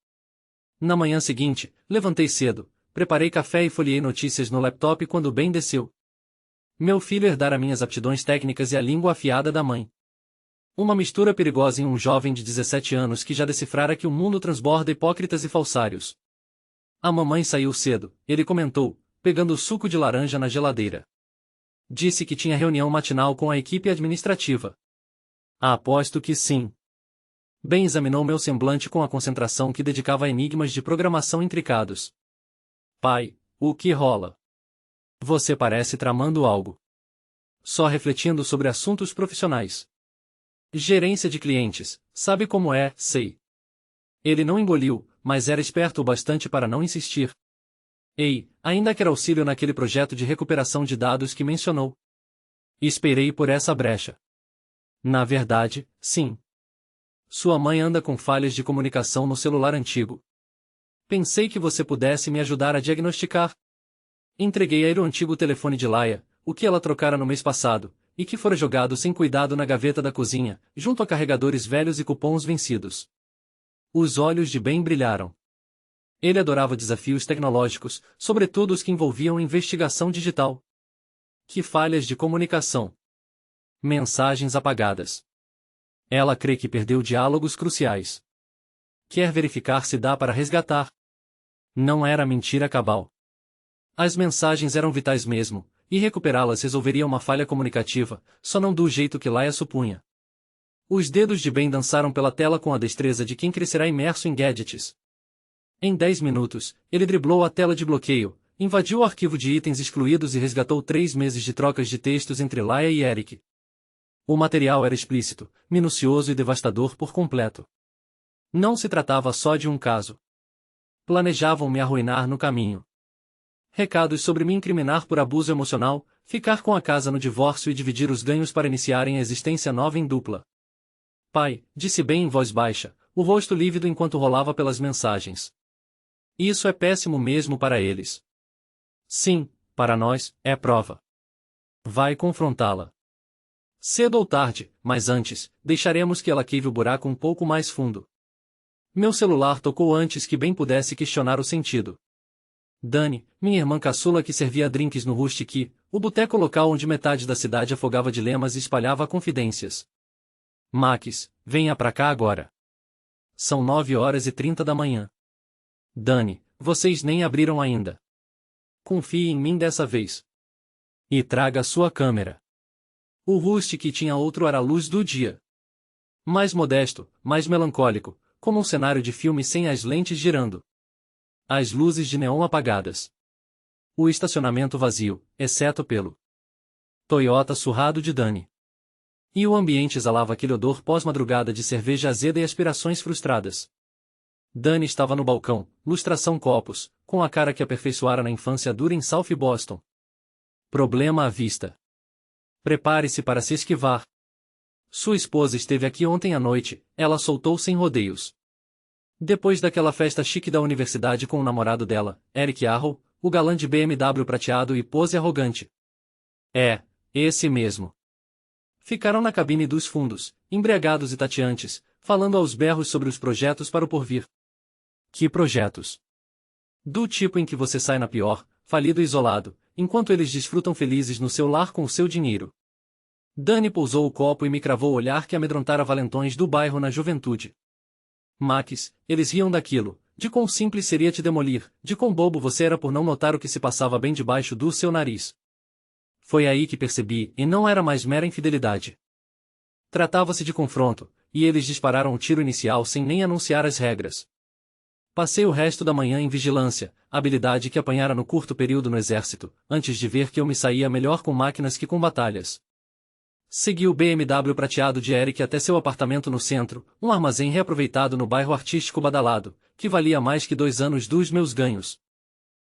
Na manhã seguinte, levantei cedo, preparei café e folheei notícias no laptop quando bem desceu. Meu filho herdara minhas aptidões técnicas e a língua afiada da mãe. Uma mistura perigosa em um jovem de 17 anos que já decifrara que o mundo transborda hipócritas e falsários. A mamãe saiu cedo, ele comentou, pegando o suco de laranja na geladeira. Disse que tinha reunião matinal com a equipe administrativa. Aposto que sim. Ben examinou meu semblante com a concentração que dedicava a enigmas de programação intricados. Pai, o que rola? Você parece tramando algo. Só refletindo sobre assuntos profissionais. Gerência de clientes, sabe como é, sei. Ele não engoliu, mas era esperto o bastante para não insistir. Ei, ainda quer auxílio naquele projeto de recuperação de dados que mencionou. Esperei por essa brecha. Na verdade, sim. Sua mãe anda com falhas de comunicação no celular antigo. Pensei que você pudesse me ajudar a diagnosticar. Entreguei a ele o antigo telefone de Laia, o que ela trocara no mês passado, e que fora jogado sem cuidado na gaveta da cozinha, junto a carregadores velhos e cupons vencidos. Os olhos de Ben brilharam. Ele adorava desafios tecnológicos, sobretudo os que envolviam investigação digital. Que falhas de comunicação. Mensagens apagadas. Ela crê que perdeu diálogos cruciais. Quer verificar se dá para resgatar. Não era mentira cabal. As mensagens eram vitais mesmo, e recuperá-las resolveria uma falha comunicativa, só não do jeito que Laia supunha. Os dedos de Ben dançaram pela tela com a destreza de quem crescerá imerso em gadgets. Em 10 minutos, ele driblou a tela de bloqueio, invadiu o arquivo de itens excluídos e resgatou 3 meses de trocas de textos entre Laia e Eric. O material era explícito, minucioso e devastador por completo. Não se tratava só de um caso. Planejavam me arruinar no caminho. Recados sobre me incriminar por abuso emocional, ficar com a casa no divórcio e dividir os ganhos para iniciarem a existência nova em dupla. Pai, disse Ben em voz baixa, o rosto lívido enquanto rolava pelas mensagens. Isso é péssimo mesmo para eles. Sim, para nós, é prova. Vai confrontá-la. Cedo ou tarde, mas antes, deixaremos que ela cave o buraco um pouco mais fundo. Meu celular tocou antes que Ben pudesse questionar o sentido. Dani, minha irmã caçula que servia drinks no Rustic, o boteco local onde metade da cidade afogava dilemas e espalhava confidências. Max, venha pra cá agora. São 9h30 da manhã. Dani, vocês nem abriram ainda. Confie em mim dessa vez. E traga sua câmera. O Rustic tinha outro ar à luz do dia. Mais modesto, mais melancólico, como um cenário de filme sem as lentes girando. As luzes de neon apagadas. O estacionamento vazio, exceto pelo Toyota surrado de Dani. E o ambiente exalava aquele odor pós-madrugada de cerveja azeda e aspirações frustradas. Dani estava no balcão, lustração copos, com a cara que aperfeiçoara na infância dura em South Boston. Problema à vista. Prepare-se para se esquivar. Sua esposa esteve aqui ontem à noite, ela soltou sem rodeios. Depois daquela festa chique da universidade com o namorado dela, Eric Arrow, o galã de BMW prateado e pose arrogante. É, esse mesmo. Ficaram na cabine dos fundos, embriagados e tateantes, falando aos berros sobre os projetos para o porvir. Que projetos? Do tipo em que você sai na pior, falido e isolado, enquanto eles desfrutam felizes no seu lar com o seu dinheiro. Dani pousou o copo e me cravou o olhar que amedrontara valentões do bairro na juventude. Max, eles riam daquilo, de quão simples seria te demolir, de quão bobo você era por não notar o que se passava bem debaixo do seu nariz. Foi aí que percebi, e não era mais mera infidelidade. Tratava-se de confronto, e eles dispararam o tiro inicial sem nem anunciar as regras. Passei o resto da manhã em vigilância, habilidade que apanhara no curto período no exército, antes de ver que eu me saía melhor com máquinas que com batalhas. Segui o BMW prateado de Eric até seu apartamento no centro, um armazém reaproveitado no bairro artístico badalado, que valia mais que 2 anos dos meus ganhos.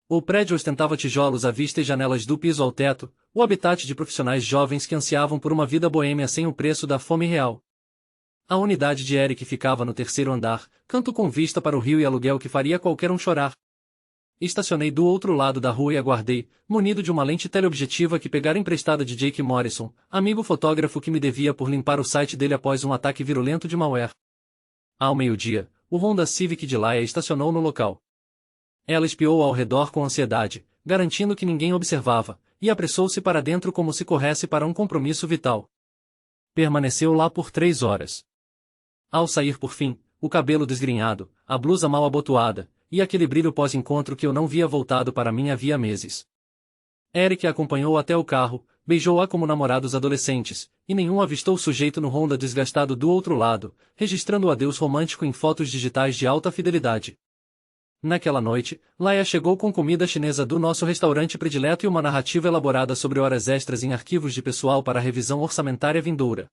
O prédio ostentava tijolos à vista e janelas do piso ao teto, o habitat de profissionais jovens que ansiavam por uma vida boêmia sem o preço da fome real. A unidade de Eric ficava no 3º andar, canto com vista para o rio e aluguel que faria qualquer um chorar. Estacionei do outro lado da rua e aguardei, munido de uma lente teleobjetiva que pegara emprestada de Jake Morrison, amigo fotógrafo que me devia por limpar o site dele após um ataque virulento de malware. Ao meio-dia, o Honda Civic de Laia estacionou no local. Ela espiou ao redor com ansiedade, garantindo que ninguém observava, e apressou-se para dentro como se corresse para um compromisso vital. Permaneceu lá por 3 horas. Ao sair por fim, o cabelo desgrenhado, a blusa mal abotoada, e aquele brilho pós-encontro que eu não via voltado para mim havia meses. Eric a acompanhou até o carro, beijou-a como namorados adolescentes, e nenhum avistou o sujeito no Honda desgastado do outro lado, registrando o adeus romântico em fotos digitais de alta fidelidade. Naquela noite, Laia chegou com comida chinesa do nosso restaurante predileto e uma narrativa elaborada sobre horas extras em arquivos de pessoal para a revisão orçamentária vindoura.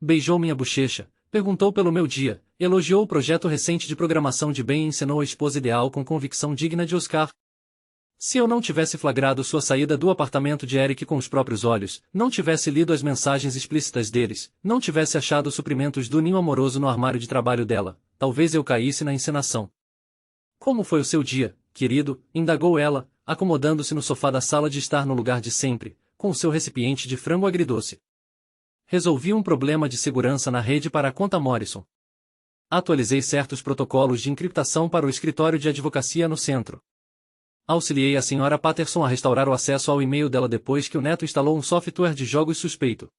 Beijou minha bochecha, perguntou pelo meu dia, elogiou o projeto recente de programação de bem e encenou a esposa ideal com convicção digna de Oscar. Se eu não tivesse flagrado sua saída do apartamento de Eric com os próprios olhos, não tivesse lido as mensagens explícitas deles, não tivesse achado os suprimentos do ninho amoroso no armário de trabalho dela, talvez eu caísse na encenação. Como foi o seu dia, querido? Indagou ela, acomodando-se no sofá da sala de estar no lugar de sempre, com o seu recipiente de frango agridoce. Resolvi um problema de segurança na rede para a conta Morrison. Atualizei certos protocolos de encriptação para o escritório de advocacia no centro. Auxiliei a senhora Patterson a restaurar o acesso ao e-mail dela depois que o neto instalou um software de jogos suspeito.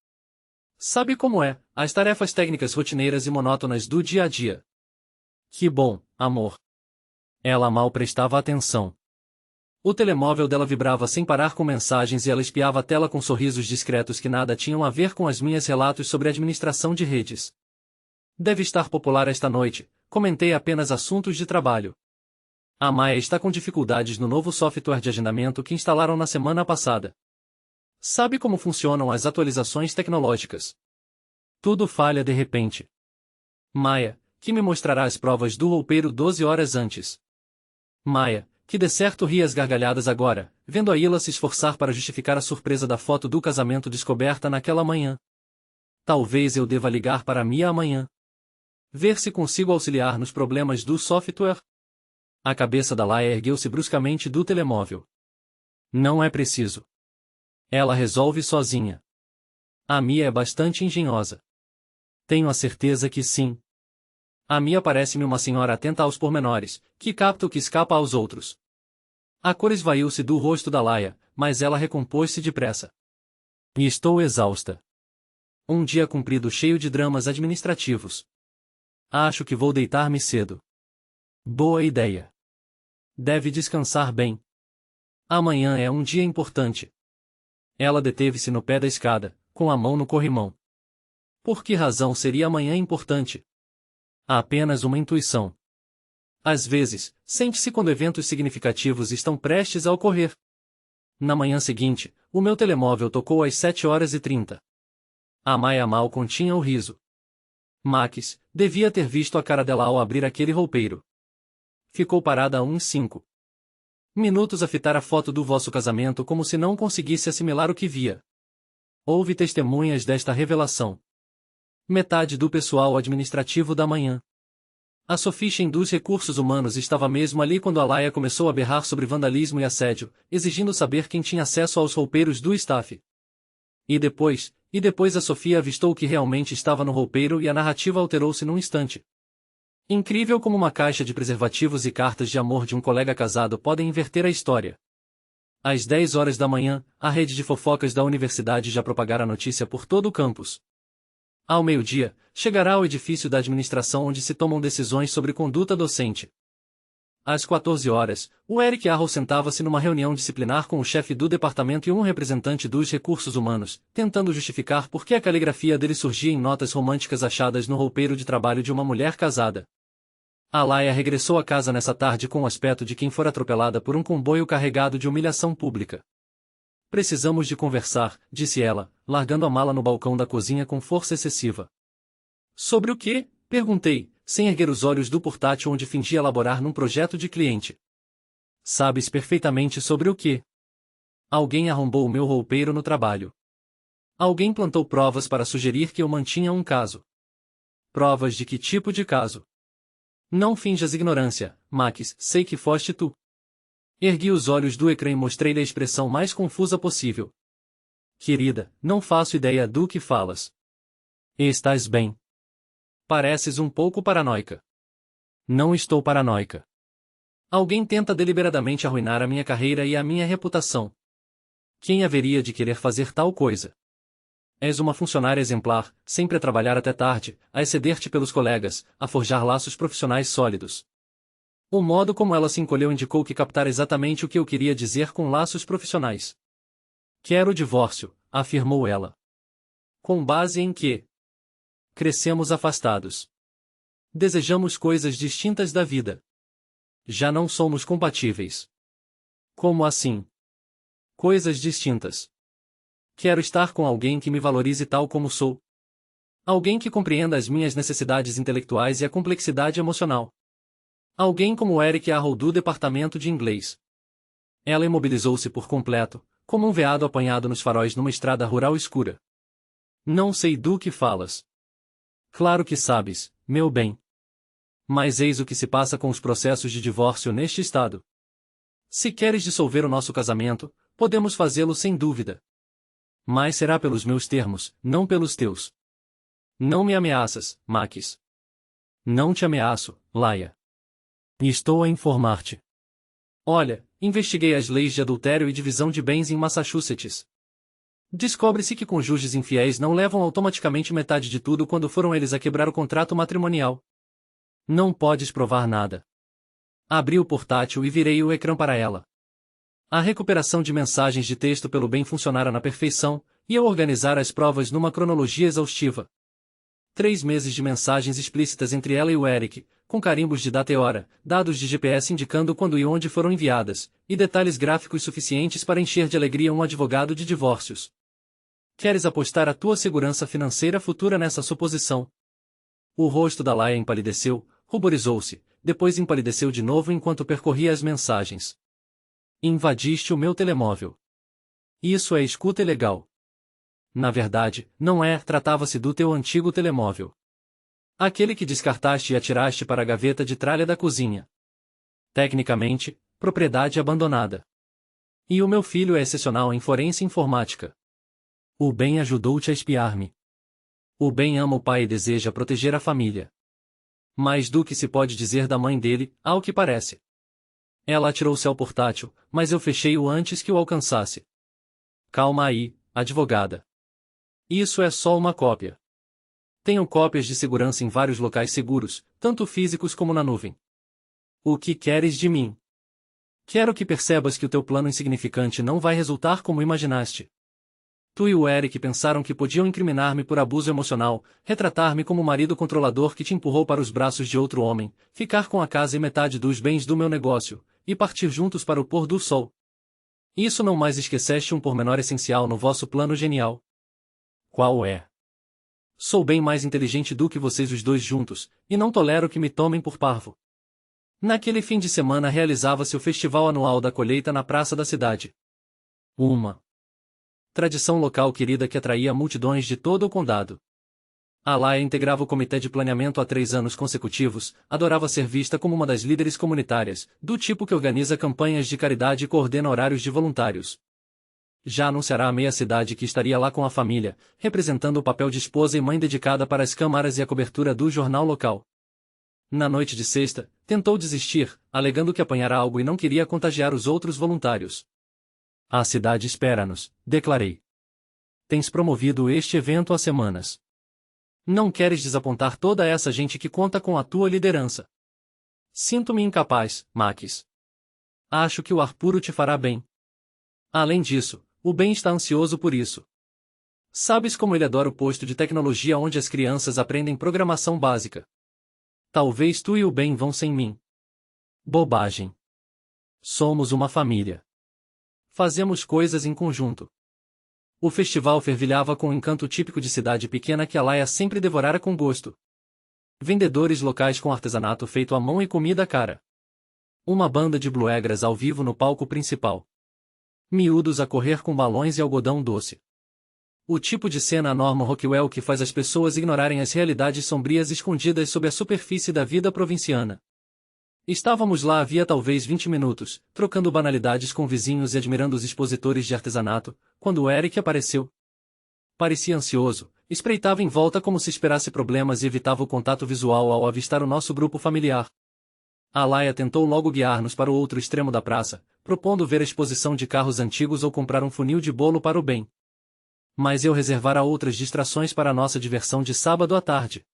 Sabe como é, as tarefas técnicas rotineiras e monótonas do dia a dia. Que bom, amor. Ela mal prestava atenção. O telemóvel dela vibrava sem parar com mensagens e ela espiava a tela com sorrisos discretos que nada tinham a ver com as minhas relatos sobre administração de redes. Deve estar popular esta noite, comentei apenas assuntos de trabalho. A Maia está com dificuldades no novo software de agendamento que instalaram na semana passada. Sabe como funcionam as atualizações tecnológicas? Tudo falha de repente. Maia, que me mostrará as provas do roupeiro 12 horas antes. Maia, que de certo ri às gargalhadas agora, vendo a Ila se esforçar para justificar a surpresa da foto do casamento descoberta naquela manhã. Talvez eu deva ligar para Mia amanhã. Ver se consigo auxiliar nos problemas do software. A cabeça da Laia ergueu-se bruscamente do telemóvel. Não é preciso. Ela resolve sozinha. A Mia é bastante engenhosa. Tenho a certeza que sim. A Mia parece-me uma senhora atenta aos pormenores, que capta o que escapa aos outros. A cor esvaiu-se do rosto da Laia, mas ela recompôs-se depressa. E estou exausta. Um dia comprido cheio de dramas administrativos. Acho que vou deitar-me cedo. Boa ideia. Deve descansar bem. Amanhã é um dia importante. Ela deteve-se no pé da escada, com a mão no corrimão. Por que razão seria amanhã importante? Há apenas uma intuição. Às vezes, sente-se quando eventos significativos estão prestes a ocorrer. Na manhã seguinte, o meu telemóvel tocou às 7h30. A Maia mal continha o riso. Max, devia ter visto a cara dela ao abrir aquele roupeiro. Ficou parada a uns 5 minutos a fitar a foto do vosso casamento como se não conseguisse assimilar o que via. Houve testemunhas desta revelação. Metade do pessoal administrativo da manhã. A Sofia dos recursos humanos estava mesmo ali quando a Laia começou a berrar sobre vandalismo e assédio, exigindo saber quem tinha acesso aos roupeiros do staff. E depois a Sofia avistou o que realmente estava no roupeiro e a narrativa alterou-se num instante. Incrível como uma caixa de preservativos e cartas de amor de um colega casado podem inverter a história. Às 10 horas da manhã, a rede de fofocas da universidade já propagara a notícia por todo o campus. Ao meio-dia, chegará ao edifício da administração onde se tomam decisões sobre conduta docente. Às 14 horas, o Eric Arrow sentava-se numa reunião disciplinar com o chefe do departamento e um representante dos recursos humanos, tentando justificar por que a caligrafia dele surgia em notas românticas achadas no roupeiro de trabalho de uma mulher casada. A Laia regressou a casa nessa tarde com o aspecto de quem for atropelada por um comboio carregado de humilhação pública. Precisamos de conversar, disse ela, largando a mala no balcão da cozinha com força excessiva. Sobre o quê? Perguntei, sem erguer os olhos do portátil onde fingia elaborar num projeto de cliente. Sabes perfeitamente sobre o quê? Alguém arrombou o meu roupeiro no trabalho. Alguém plantou provas para sugerir que eu mantinha um caso. Provas de que tipo de caso? Não finjas ignorância, Max, sei que foste tu. Ergui os olhos do ecrã e mostrei-lhe a expressão mais confusa possível. Querida, não faço ideia do que falas. Estás bem? Pareces um pouco paranoica. Não estou paranoica. Alguém tenta deliberadamente arruinar a minha carreira e a minha reputação. Quem haveria de querer fazer tal coisa? És uma funcionária exemplar, sempre a trabalhar até tarde, a exceder-te pelos colegas, a forjar laços profissionais sólidos. O modo como ela se encolheu indicou que captara exatamente o que eu queria dizer com laços profissionais. Quero o divórcio, afirmou ela. Com base em que? Crescemos afastados. Desejamos coisas distintas da vida. Já não somos compatíveis. Como assim? Coisas distintas. Quero estar com alguém que me valorize tal como sou. Alguém que compreenda as minhas necessidades intelectuais e a complexidade emocional. Alguém como Eric Arrow do departamento de inglês. Ela imobilizou-se por completo, como um veado apanhado nos faróis numa estrada rural escura. Não sei do que falas. Claro que sabes, meu bem. Mas eis o que se passa com os processos de divórcio neste estado. Se queres dissolver o nosso casamento, podemos fazê-lo sem dúvida. Mas será pelos meus termos, não pelos teus. Não me ameaças, Max. Não te ameaço, Laia. Estou a informar-te. Olha, investiguei as leis de adultério e divisão de bens em Massachusetts. Descobre-se que cônjuges infiéis não levam automaticamente metade de tudo quando foram eles a quebrar o contrato matrimonial. Não podes provar nada. Abri o portátil e virei o ecrã para ela. A recuperação de mensagens de texto pelo bem funcionara na perfeição, e eu organizara as provas numa cronologia exaustiva. 3 meses de mensagens explícitas entre ela e o Eric, com carimbos de data e hora, dados de GPS indicando quando e onde foram enviadas, e detalhes gráficos suficientes para encher de alegria um advogado de divórcios. Queres apostar a tua segurança financeira futura nessa suposição? O rosto da Laia empalideceu, ruborizou-se, depois empalideceu de novo enquanto percorria as mensagens. Invadiste o meu telemóvel. Isso é escuta ilegal. Na verdade, não é, tratava-se do teu antigo telemóvel. Aquele que descartaste e atiraste para a gaveta de tralha da cozinha. Tecnicamente, propriedade abandonada. E o meu filho é excepcional em forense informática. O bem ajudou-te a espiar-me. O bem ama o pai e deseja proteger a família. Mais do que se pode dizer da mãe dele, ao que parece. Ela atirou-se ao portátil, mas eu fechei-o antes que o alcançasse. Calma aí, advogada. Isso é só uma cópia. Tenho cópias de segurança em vários locais seguros, tanto físicos como na nuvem. O que queres de mim? Quero que percebas que o teu plano insignificante não vai resultar como imaginaste. Tu e o Eric pensaram que podiam incriminar-me por abuso emocional, retratar-me como o marido controlador que te empurrou para os braços de outro homem, ficar com a casa e metade dos bens do meu negócio, e partir juntos para o pôr do sol. Isso não mais esqueceste um pormenor essencial no vosso plano genial. Qual é? Sou bem mais inteligente do que vocês os dois juntos, e não tolero que me tomem por parvo. Naquele fim de semana realizava-se o festival anual da colheita na praça da cidade. Uma tradição local querida que atraía multidões de todo o condado. A Laia integrava o comitê de planeamento há 3 anos consecutivos, adorava ser vista como uma das líderes comunitárias, do tipo que organiza campanhas de caridade e coordena horários de voluntários. Já anunciará a meia cidade que estaria lá com a família, representando o papel de esposa e mãe dedicada para as câmaras e a cobertura do jornal local. Na noite de sexta, tentou desistir, alegando que apanhara algo e não queria contagiar os outros voluntários. A cidade espera-nos, declarei. Tens promovido este evento há semanas. Não queres desapontar toda essa gente que conta com a tua liderança. Sinto-me incapaz, Max. Acho que o ar puro te fará bem. Além disso, o Ben está ansioso por isso. Sabes como ele adora o posto de tecnologia onde as crianças aprendem programação básica. Talvez tu e o Ben vão sem mim. Bobagem. Somos uma família. Fazemos coisas em conjunto. O festival fervilhava com o encanto típico de cidade pequena que a Laia sempre devorara com gosto. Vendedores locais com artesanato feito à mão e comida cara. Uma banda de bluegrass ao vivo no palco principal. Miúdos a correr com balões e algodão doce. O tipo de cena Norman Rockwell que faz as pessoas ignorarem as realidades sombrias escondidas sob a superfície da vida provinciana. Estávamos lá havia talvez 20 minutos, trocando banalidades com vizinhos e admirando os expositores de artesanato, quando o Eric apareceu. Parecia ansioso, espreitava em volta como se esperasse problemas e evitava o contato visual ao avistar o nosso grupo familiar. A Laia tentou logo guiar-nos para o outro extremo da praça, propondo ver a exposição de carros antigos ou comprar um funil de bolo para o bem. Mas eu reservara outras distrações para a nossa diversão de sábado à tarde.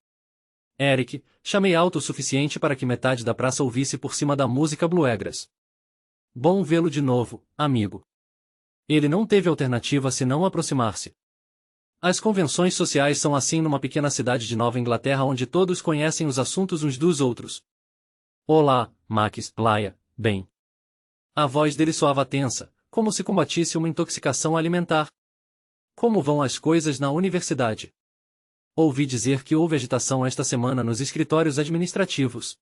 Eric, chamei alto o suficiente para que metade da praça ouvisse por cima da música bluegrass. Bom vê-lo de novo, amigo. Ele não teve alternativa senão aproximar-se. As convenções sociais são assim numa pequena cidade de Nova Inglaterra onde todos conhecem os assuntos uns dos outros. Olá, Max, Laia, bem. A voz dele soava tensa, como se combatisse uma intoxicação alimentar. Como vão as coisas na universidade? Ouvi dizer que houve agitação esta semana nos escritórios administrativos.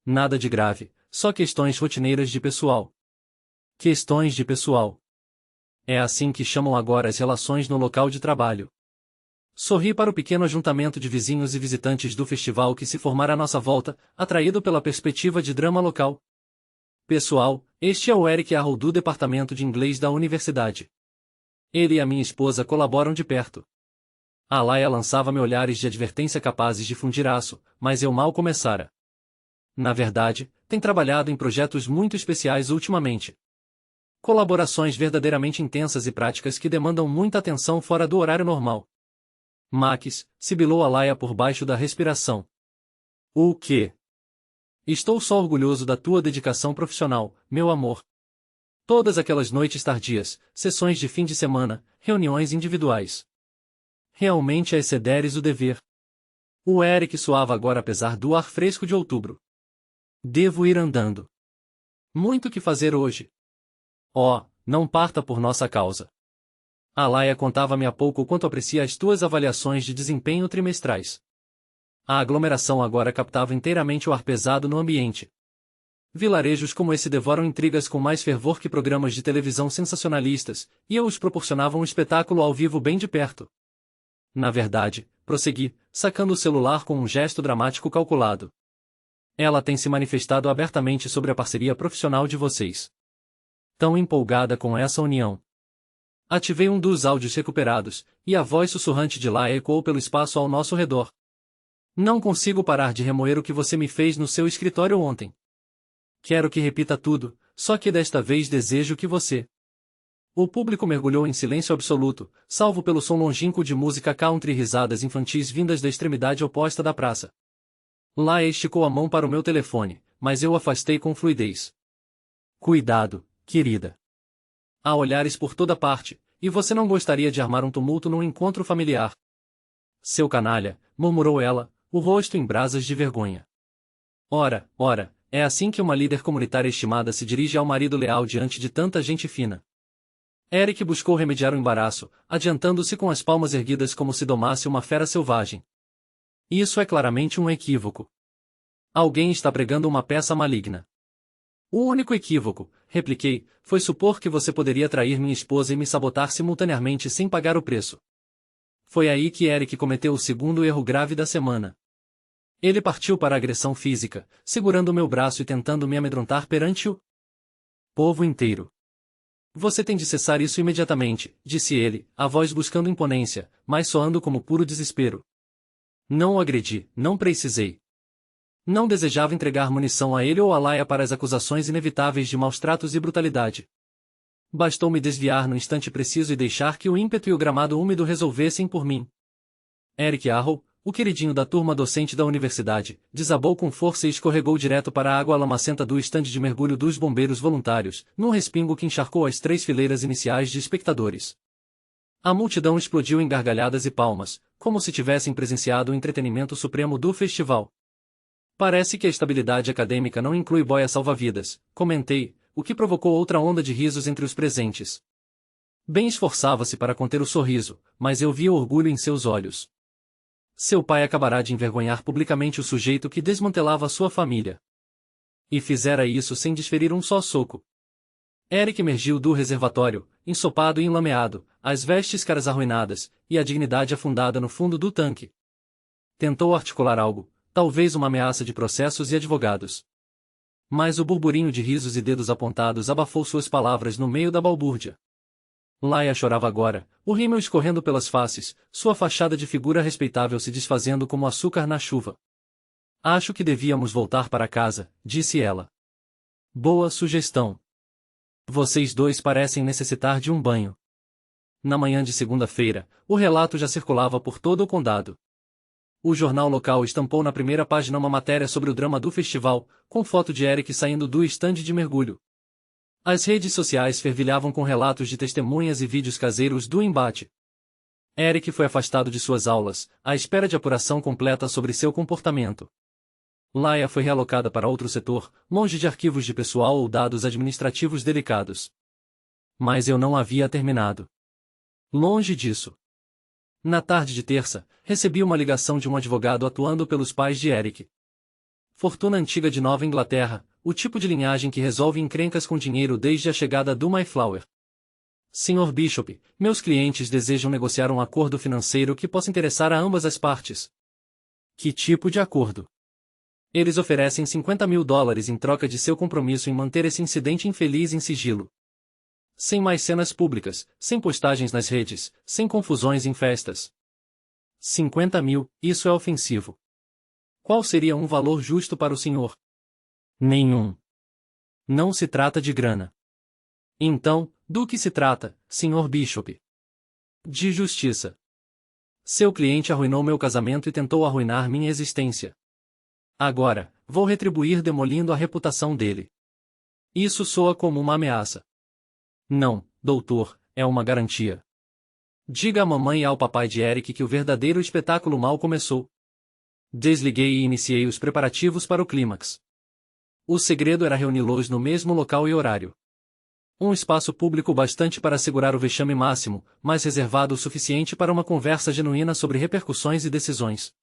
Nada de grave, só questões rotineiras de pessoal. Questões de pessoal. É assim que chamam agora as relações no local de trabalho. Sorri para o pequeno ajuntamento de vizinhos e visitantes do festival que se formara à nossa volta, atraído pela perspectiva de drama local. Pessoal, este é o Eric Arrow do departamento de inglês da universidade. Ele e a minha esposa colaboram de perto. A Laia lançava-me olhares de advertência capazes de fundir aço, mas eu mal começara. Na verdade, tem trabalhado em projetos muito especiais ultimamente. Colaborações verdadeiramente intensas e práticas que demandam muita atenção fora do horário normal. Max, sibilou a Laia por baixo da respiração. O quê? Estou só orgulhoso da tua dedicação profissional, meu amor. Todas aquelas noites tardias, sessões de fim de semana, reuniões individuais. Realmente excederes o dever. O Eric suava agora apesar do ar fresco de outubro. Devo ir andando. Muito que fazer hoje. Oh, não parta por nossa causa. A Laia contava-me há pouco quanto aprecia as tuas avaliações de desempenho trimestrais. A aglomeração agora captava inteiramente o ar pesado no ambiente. Vilarejos como esse devoram intrigas com mais fervor que programas de televisão sensacionalistas, e eu os proporcionava um espetáculo ao vivo bem de perto. Na verdade, prossegui, sacando o celular com um gesto dramático calculado. Ela tem se manifestado abertamente sobre a parceria profissional de vocês. Tão empolgada com essa união. Ativei um dos áudios recuperados, e a voz sussurrante de Laia ecoou pelo espaço ao nosso redor. Não consigo parar de remoer o que você me fez no seu escritório ontem. Quero que repita tudo, só que desta vez desejo que você... O público mergulhou em silêncio absoluto, salvo pelo som longínquo de música country e risadas infantis vindas da extremidade oposta da praça. Laia esticou a mão para o meu telefone, mas eu afastei com fluidez. Cuidado, querida. Há olhares por toda parte, e você não gostaria de armar um tumulto num encontro familiar. Seu canalha, murmurou ela, o rosto em brasas de vergonha. Ora, é assim que uma líder comunitária estimada se dirige ao marido leal diante de tanta gente fina. Eric buscou remediar o embaraço, adiantando-se com as palmas erguidas como se domasse uma fera selvagem. Isso é claramente um equívoco. Alguém está pregando uma peça maligna. O único equívoco, repliquei, foi supor que você poderia trair minha esposa e me sabotar simultaneamente sem pagar o preço. Foi aí que Eric cometeu o segundo erro grave da semana. Ele partiu para a agressão física, segurando meu braço e tentando me amedrontar perante o povo inteiro. Você tem de cessar isso imediatamente, disse ele, a voz buscando imponência, mas soando como puro desespero. Não o agredi, não precisei. Não desejava entregar munição a ele ou a Laia para as acusações inevitáveis de maus-tratos e brutalidade. Bastou me desviar no instante preciso e deixar que o ímpeto e o gramado úmido resolvessem por mim. Eric Arrow, o queridinho da turma docente da universidade, desabou com força e escorregou direto para a água lamacenta do estande de mergulho dos bombeiros voluntários, num respingo que encharcou as 3 fileiras iniciais de espectadores. A multidão explodiu em gargalhadas e palmas, como se tivessem presenciado o entretenimento supremo do festival. Parece que a estabilidade acadêmica não inclui boia salva-vidas, comentei, o que provocou outra onda de risos entre os presentes. Bem esforçava-se para conter o sorriso, mas eu via orgulho em seus olhos. Seu pai acabará de envergonhar publicamente o sujeito que desmantelava sua família. E fizera isso sem desferir um só soco. Eric emergiu do reservatório, ensopado e enlameado, as vestes caras arruinadas, e a dignidade afundada no fundo do tanque. Tentou articular algo, talvez uma ameaça de processos e advogados. Mas o burburinho de risos e dedos apontados abafou suas palavras no meio da balbúrdia. Laia chorava agora, o rímel escorrendo pelas faces, sua fachada de figura respeitável se desfazendo como açúcar na chuva. Acho que devíamos voltar para casa, disse ela. Boa sugestão. Vocês dois parecem necessitar de um banho. Na manhã de segunda-feira, o relato já circulava por todo o condado. O jornal local estampou na primeira página uma matéria sobre o drama do festival, com foto de Eric saindo do estande de mergulho. As redes sociais fervilhavam com relatos de testemunhas e vídeos caseiros do embate. Eric foi afastado de suas aulas, à espera de apuração completa sobre seu comportamento. Laia foi realocada para outro setor, longe de arquivos de pessoal ou dados administrativos delicados. Mas eu não havia terminado. Longe disso. Na tarde de terça, recebi uma ligação de um advogado atuando pelos pais de Eric. Fortuna antiga de Nova Inglaterra, o tipo de linhagem que resolve encrencas com dinheiro desde a chegada do Mayflower. Sr. Bishop, meus clientes desejam negociar um acordo financeiro que possa interessar a ambas as partes. Que tipo de acordo? Eles oferecem $50.000 em troca de seu compromisso em manter esse incidente infeliz em sigilo. Sem mais cenas públicas, sem postagens nas redes, sem confusões em festas. 50 mil, isso é ofensivo. Qual seria um valor justo para o senhor? Nenhum. Não se trata de grana. Então, do que se trata, Sr. Bishop? De justiça. Seu cliente arruinou meu casamento e tentou arruinar minha existência. Agora, vou retribuir demolindo a reputação dele. Isso soa como uma ameaça. Não, doutor, é uma garantia. Diga à mamãe e ao papai de Eric que o verdadeiro espetáculo mal começou. Desliguei e iniciei os preparativos para o clímax. O segredo era reuni-los no mesmo local e horário. Um espaço público bastante para assegurar o vexame máximo, mas reservado o suficiente para uma conversa genuína sobre repercussões e decisões.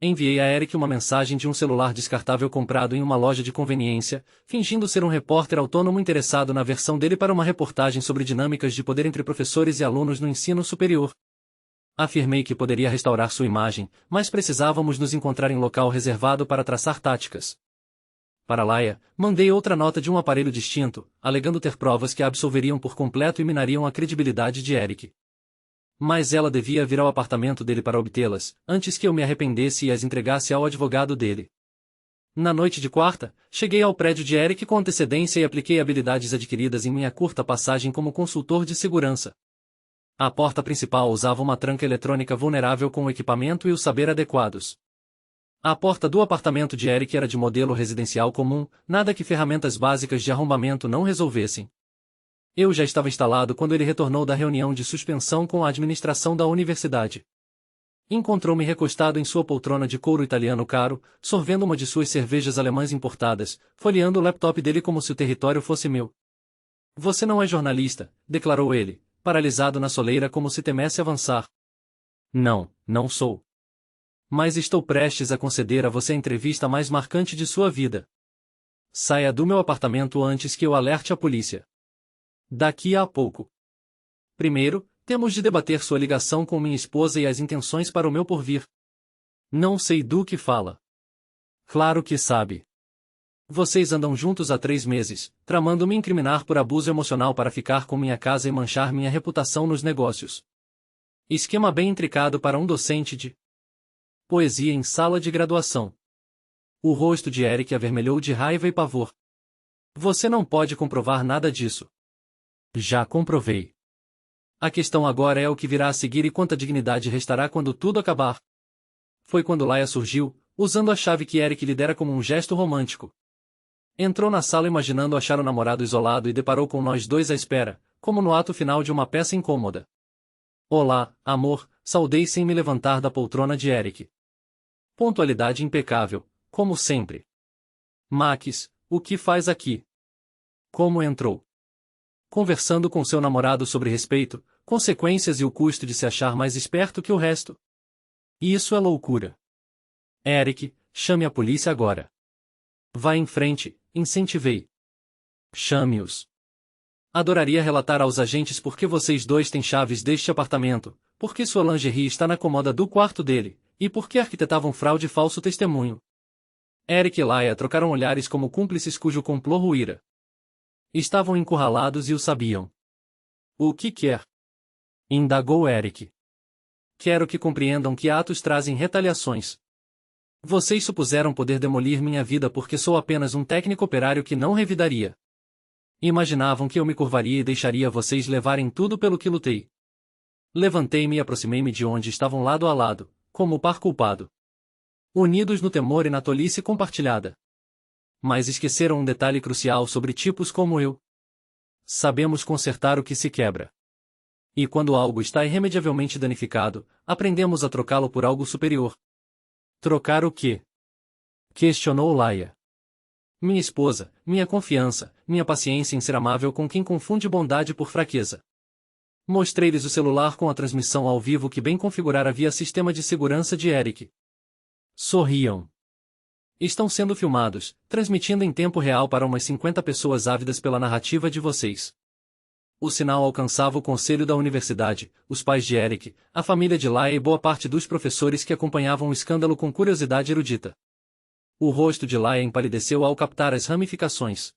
Enviei a Eric uma mensagem de um celular descartável comprado em uma loja de conveniência, fingindo ser um repórter autônomo interessado na versão dele para uma reportagem sobre dinâmicas de poder entre professores e alunos no ensino superior. Afirmei que poderia restaurar sua imagem, mas precisávamos nos encontrar em local reservado para traçar táticas. Para Laia, mandei outra nota de um aparelho distinto, alegando ter provas que a absolveriam por completo e minariam a credibilidade de Eric. Mas ela devia vir ao apartamento dele para obtê-las, antes que eu me arrependesse e as entregasse ao advogado dele. Na noite de quarta, cheguei ao prédio de Eric com antecedência e apliquei habilidades adquiridas em minha curta passagem como consultor de segurança. A porta principal usava uma tranca eletrônica vulnerável com o equipamento e o saber adequados. A porta do apartamento de Eric era de modelo residencial comum, nada que ferramentas básicas de arrombamento não resolvessem. Eu já estava instalado quando ele retornou da reunião de suspensão com a administração da universidade. Encontrou-me recostado em sua poltrona de couro italiano caro, sorvendo uma de suas cervejas alemãs importadas, folheando o laptop dele como se o território fosse meu. Você não é jornalista, declarou ele, paralisado na soleira como se temesse avançar. Não, não sou. Mas estou prestes a conceder a você a entrevista mais marcante de sua vida. Saia do meu apartamento antes que eu alerte a polícia. Daqui a pouco. Primeiro, temos de debater sua ligação com minha esposa e as intenções para o meu porvir. Não sei do que fala. Claro que sabe. Vocês andam juntos há 3 meses, tramando me incriminar por abuso emocional para ficar com minha casa e manchar minha reputação nos negócios. Esquema bem intricado para um docente de poesia em sala de graduação. O rosto de Eric avermelhou de raiva e pavor. Você não pode comprovar nada disso. Já comprovei. A questão agora é o que virá a seguir e quanta dignidade restará quando tudo acabar. Foi quando Laia surgiu, usando a chave que Eric lhe dera como um gesto romântico. Entrou na sala imaginando achar o namorado isolado e deparou com nós dois à espera, como no ato final de uma peça incômoda. Olá, amor, saudei sem me levantar da poltrona de Eric. Pontualidade impecável, como sempre. Max, o que faz aqui? Como entrou? Conversando com seu namorado sobre respeito, consequências e o custo de se achar mais esperto que o resto. Isso é loucura. Eric, chame a polícia agora. Vá em frente, incentivei. Chame-os. Adoraria relatar aos agentes por que vocês dois têm chaves deste apartamento, por que sua lingerie está na cômoda do quarto dele, e por que arquitetavam fraude e falso testemunho. Eric e Laia trocaram olhares como cúmplices cujo complô ruíra. Estavam encurralados e o sabiam. O que quer? Indagou Eric. Quero que compreendam que atos trazem retaliações. Vocês supuseram poder demolir minha vida porque sou apenas um técnico operário que não revidaria. Imaginavam que eu me curvaria e deixaria vocês levarem tudo pelo que lutei. Levantei-me e aproximei-me de onde estavam lado a lado, como o par culpado. Unidos no temor e na tolice compartilhada. Mas esqueceram um detalhe crucial sobre tipos como eu. Sabemos consertar o que se quebra. E quando algo está irremediavelmente danificado, aprendemos a trocá-lo por algo superior. Trocar o quê? Questionou Laia. Minha esposa, minha confiança, minha paciência em ser amável com quem confunde bondade por fraqueza. Mostrei-lhes o celular com a transmissão ao vivo que bem configurara via sistema de segurança de Eric. Sorriam. Estão sendo filmados, transmitindo em tempo real para umas 50 pessoas ávidas pela narrativa de vocês. O sinal alcançava o conselho da universidade, os pais de Eric, a família de Laia e boa parte dos professores que acompanhavam o escândalo com curiosidade erudita. O rosto de Laia empalideceu ao captar as ramificações.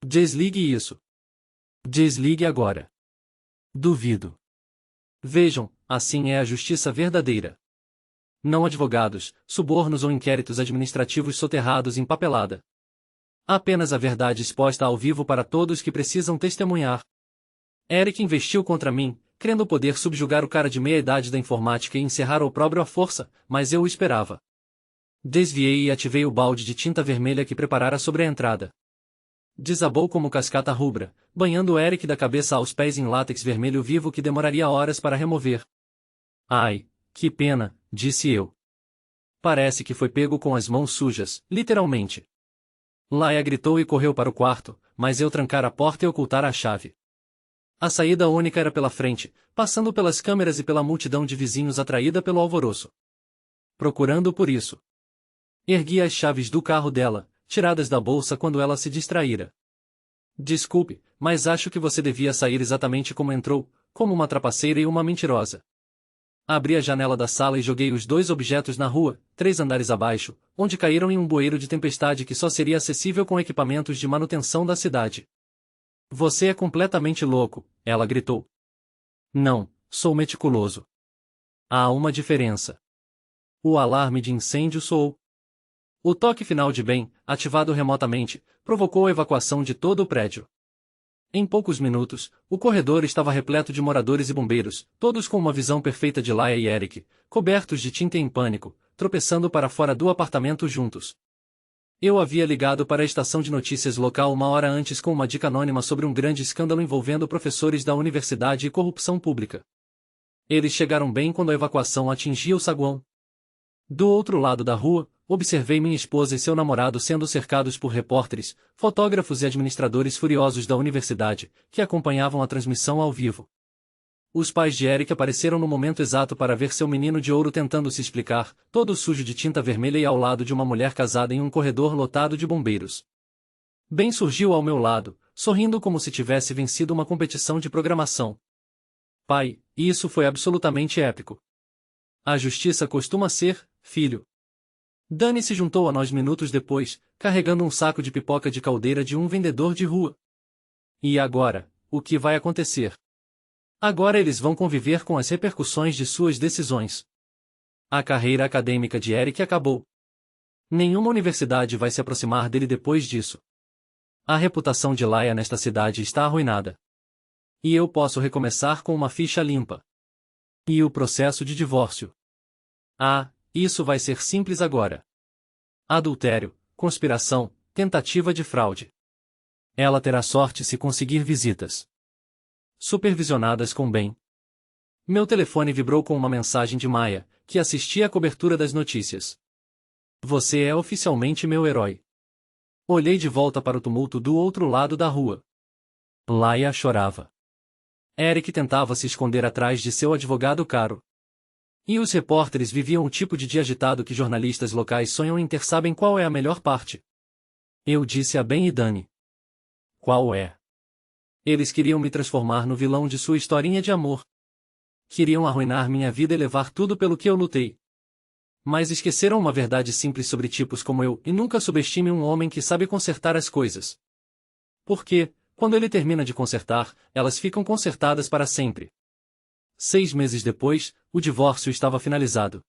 Desligue isso. Desligue agora. Duvido. Vejam, assim é a justiça verdadeira. Não advogados, subornos ou inquéritos administrativos soterrados em papelada. Apenas a verdade exposta ao vivo para todos que precisam testemunhar. Eric investiu contra mim, crendo poder subjugar o cara de meia-idade da informática e encerrar o opróbrio à força, mas eu o esperava. Desviei e ativei o balde de tinta vermelha que preparara sobre a entrada. Desabou como cascata rubra, banhando Eric da cabeça aos pés em látex vermelho vivo que demoraria horas para remover. Ai, que pena, disse eu. Parece que foi pego com as mãos sujas, literalmente. Laia gritou e correu para o quarto, mas eu trancara a porta e ocultara a chave. A saída única era pela frente, passando pelas câmeras e pela multidão de vizinhos atraída pelo alvoroço. Procurando por isso. Ergui as chaves do carro dela, tiradas da bolsa quando ela se distraíra. Desculpe, mas acho que você devia sair exatamente como entrou, como uma trapaceira e uma mentirosa. Abri a janela da sala e joguei os dois objetos na rua, 3 andares abaixo, onde caíram em um bueiro de tempestade que só seria acessível com equipamentos de manutenção da cidade. Você é completamente louco, ela gritou. Não, sou meticuloso. Há uma diferença. O alarme de incêndio soou. O toque final de bem, ativado remotamente, provocou a evacuação de todo o prédio. Em poucos minutos, o corredor estava repleto de moradores e bombeiros, todos com uma visão perfeita de Laia e Eric, cobertos de tinta e em pânico, tropeçando para fora do apartamento juntos. Eu havia ligado para a estação de notícias local uma hora antes com uma dica anônima sobre um grande escândalo envolvendo professores da universidade e corrupção pública. Eles chegaram bem quando a evacuação atingia o saguão. Do outro lado da rua, observei minha esposa e seu namorado sendo cercados por repórteres, fotógrafos e administradores furiosos da universidade, que acompanhavam a transmissão ao vivo. Os pais de Eric apareceram no momento exato para ver seu menino de ouro tentando se explicar, todo sujo de tinta vermelha e ao lado de uma mulher casada em um corredor lotado de bombeiros. Ben surgiu ao meu lado, sorrindo como se tivesse vencido uma competição de programação. Pai, isso foi absolutamente épico. A justiça costuma ser, filho. Dani se juntou a nós minutos depois, carregando um saco de pipoca de caldeira de um vendedor de rua. E agora, o que vai acontecer? Agora eles vão conviver com as repercussões de suas decisões. A carreira acadêmica de Eric acabou. Nenhuma universidade vai se aproximar dele depois disso. A reputação de Laia nesta cidade está arruinada. E eu posso recomeçar com uma ficha limpa. E o processo de divórcio? Ah, isso vai ser simples agora. Adultério, conspiração, tentativa de fraude. Ela terá sorte se conseguir visitas supervisionadas com Ben. Meu telefone vibrou com uma mensagem de Maia, que assistia à cobertura das notícias. Você é oficialmente meu herói. Olhei de volta para o tumulto do outro lado da rua. Laia chorava. Eric tentava se esconder atrás de seu advogado caro. E os repórteres viviam o tipo de dia agitado que jornalistas locais sonham em ter. Sabem qual é a melhor parte? Eu disse a Ben e Dani. Qual é? Eles queriam me transformar no vilão de sua historinha de amor. Queriam arruinar minha vida e levar tudo pelo que eu lutei. Mas esqueceram uma verdade simples sobre tipos como eu, e nunca subestime um homem que sabe consertar as coisas. Porque, quando ele termina de consertar, elas ficam consertadas para sempre. 6 meses depois, o divórcio estava finalizado.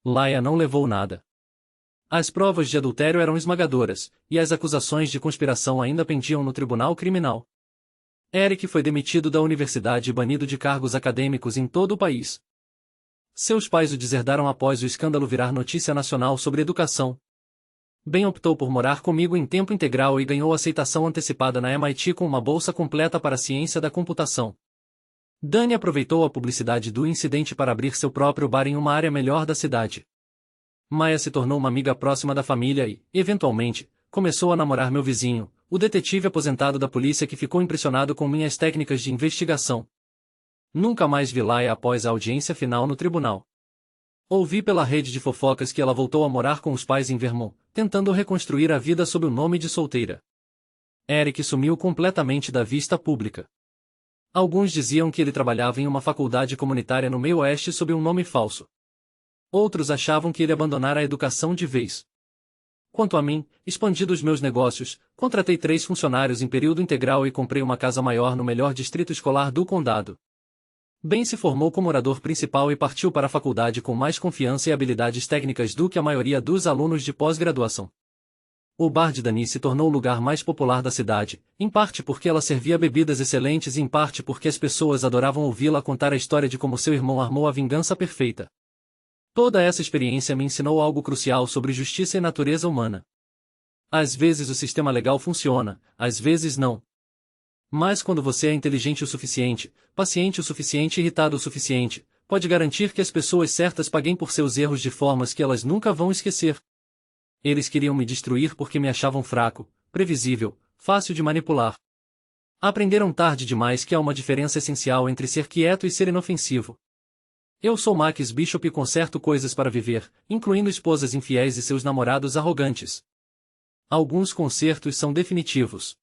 Laia não levou nada. As provas de adultério eram esmagadoras, e as acusações de conspiração ainda pendiam no tribunal criminal. Eric foi demitido da universidade e banido de cargos acadêmicos em todo o país. Seus pais o deserdaram após o escândalo virar notícia nacional sobre educação. Ben optou por morar comigo em tempo integral e ganhou aceitação antecipada na MIT com uma bolsa completa para a ciência da computação. Dani aproveitou a publicidade do incidente para abrir seu próprio bar em uma área melhor da cidade. Maya se tornou uma amiga próxima da família e, eventualmente, começou a namorar meu vizinho, o detetive aposentado da polícia que ficou impressionado com minhas técnicas de investigação. Nunca mais vi Laia após a audiência final no tribunal. Ouvi pela rede de fofocas que ela voltou a morar com os pais em Vermont, tentando reconstruir a vida sob o nome de solteira. Eric sumiu completamente da vista pública. Alguns diziam que ele trabalhava em uma faculdade comunitária no meio oeste sob um nome falso. Outros achavam que ele abandonara a educação de vez. Quanto a mim, expandi os meus negócios, contratei 3 funcionários em período integral e comprei uma casa maior no melhor distrito escolar do condado. Ben se formou como orador principal e partiu para a faculdade com mais confiança e habilidades técnicas do que a maioria dos alunos de pós-graduação. O bar de Dani se tornou o lugar mais popular da cidade, em parte porque ela servia bebidas excelentes e em parte porque as pessoas adoravam ouvi-la contar a história de como seu irmão armou a vingança perfeita. Toda essa experiência me ensinou algo crucial sobre justiça e natureza humana. Às vezes o sistema legal funciona, às vezes não. Mas quando você é inteligente o suficiente, paciente o suficiente e irritado o suficiente, pode garantir que as pessoas certas paguem por seus erros de formas que elas nunca vão esquecer. Eles queriam me destruir porque me achavam fraco, previsível, fácil de manipular. Aprenderam tarde demais que há uma diferença essencial entre ser quieto e ser inofensivo. Eu sou Max Bishop e conserto coisas para viver, incluindo esposas infiéis e seus namorados arrogantes. Alguns consertos são definitivos.